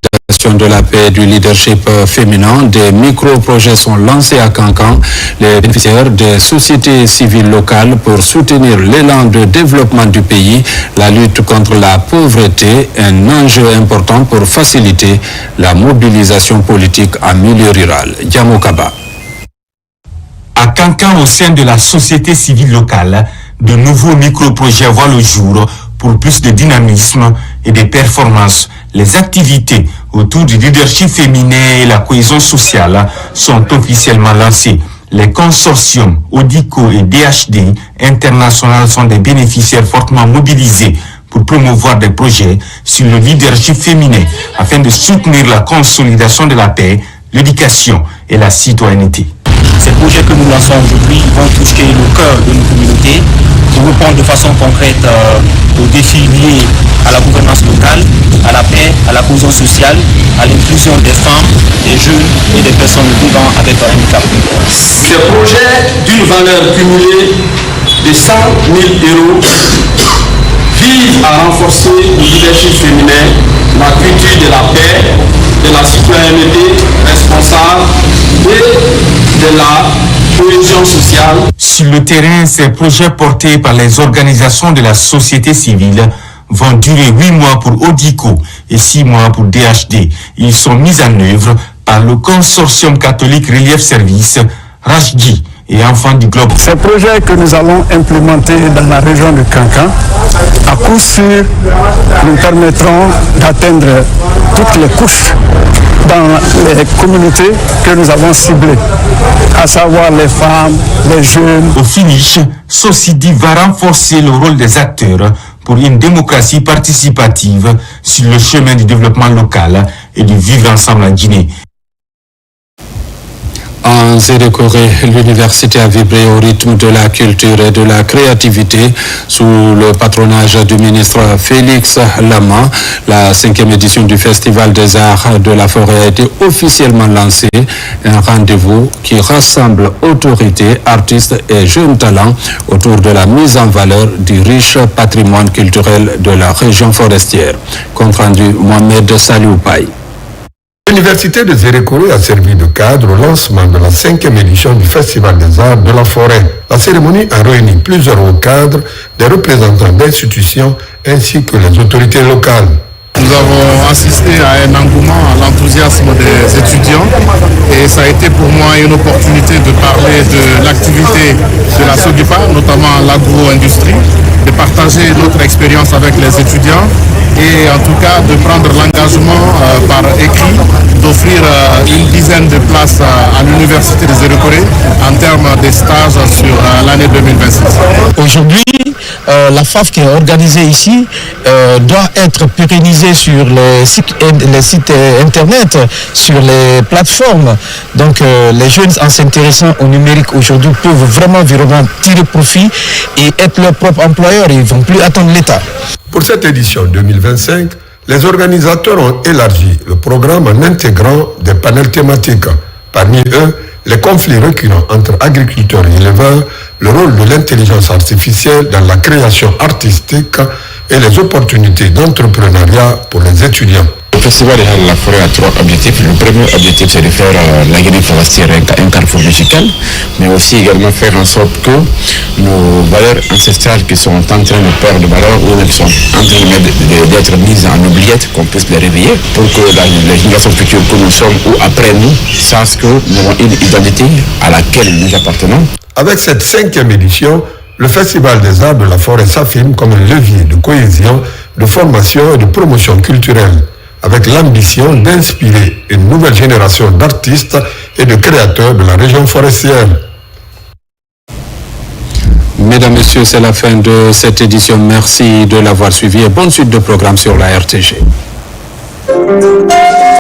de la paix et du leadership féminin, des micro-projets sont lancés à Kankan, les bénéficiaires des sociétés civiles locales pour soutenir l'élan de développement du pays, la lutte contre la pauvreté, un enjeu important pour faciliter la mobilisation politique en milieu rural. Diamokaba. À Kankan, au sein de la société civile locale, de nouveaux micro-projets voient le jour pour plus de dynamisme et de performances. Les activités autour du leadership féminin et la cohésion sociale sont officiellement lancées. Les consortiums ODICO et DHD international sont des bénéficiaires fortement mobilisés pour promouvoir des projets sur le leadership féminin afin de soutenir la consolidation de la paix, l'éducation et la citoyenneté. Ces projets que nous lançons aujourd'hui vont toucher le cœur de nos communautés pour répondre de façon concrète aux défis liés à la gouvernance locale, à la paix, à la cohésion sociale, à l'inclusion des femmes, des jeunes et des personnes vivant avec un handicap. Ces projets d'une valeur cumulée de 100 000 euros visent à renforcer le leadership féminin, la culture de la paix, de la citoyenneté responsable et de la cohésion sociale. Sur le terrain, ces projets portés par les organisations de la société civile vont durer 8 mois pour ODICO et 6 mois pour DHD. Ils sont mis en œuvre par le consortium catholique Relief Service, Rajdi et Enfants du Globe. Ces projets que nous allons implémenter dans la région de Kankan, à coup sûr, nous permettront d'atteindre toutes les couches dans les communautés que nous avons ciblées, à savoir les femmes, les jeunes. Au finish, Socidi va renforcer le rôle des acteurs pour une démocratie participative sur le chemin du développement local et du vivre ensemble en Guinée. En Zérekoré, l'université a vibré au rythme de la culture et de la créativité sous le patronage du ministre Félix Lama. La 5e édition du Festival des Arts de la Forêt a été officiellement lancée. Un rendez-vous qui rassemble autorités, artistes et jeunes talents autour de la mise en valeur du riche patrimoine culturel de la région forestière. Compte rendu Mohamed Salioupaï. L'université de Zérekoré a servi de cadre au lancement de la 5e édition du Festival des Arts de la Forêt. La cérémonie a réuni plusieurs hauts cadres, des représentants d'institutions ainsi que les autorités locales. Nous avons assisté à un engouement, à l'enthousiasme des étudiants et ça a été pour moi une opportunité de parler de l'activité de la SOGIPA, notamment l'agro-industrie, de partager notre expérience avec les étudiants et en tout cas de prendre l'engagement par écrit d'offrir une dizaine de places à l'université de Zérekoré en termes de stages sur l'année 2026. Aujourd'hui, la FAF qui est organisée ici doit être pérennisée sur les sites internet, sur les plateformes. Donc les jeunes en s'intéressant au numérique aujourd'hui peuvent vraiment tirer profit et être leur propre employeur. Ils ne vont plus attendre l'État. Pour cette édition 2025, les organisateurs ont élargi le programme en intégrant des panels thématiques. Parmi eux, les conflits récurrents entre agriculteurs et éleveurs, le rôle de l'intelligence artificielle dans la création artistique et les opportunités d'entrepreneuriat pour les étudiants. Le festival de la forêt a 3 objectifs. Le premier objectif, c'est de faire la Guinée forestière un carrefour musical, mais aussi également faire en sorte que nos valeurs ancestrales qui sont en train de perdre de valeur ou qui sont en train d'être mises en oubliette, qu'on puisse les réveiller pour que les générations futures que nous sommes ou après nous sachent que nous avons une identité à laquelle nous appartenons. Avec cette 5e édition, le Festival des Arts de la Forêt s'affirme comme un levier de cohésion, de formation et de promotion culturelle, avec l'ambition d'inspirer une nouvelle génération d'artistes et de créateurs de la région forestière. Mesdames, Messieurs, c'est la fin de cette édition. Merci de l'avoir suivi et bonne suite de programme sur la RTG.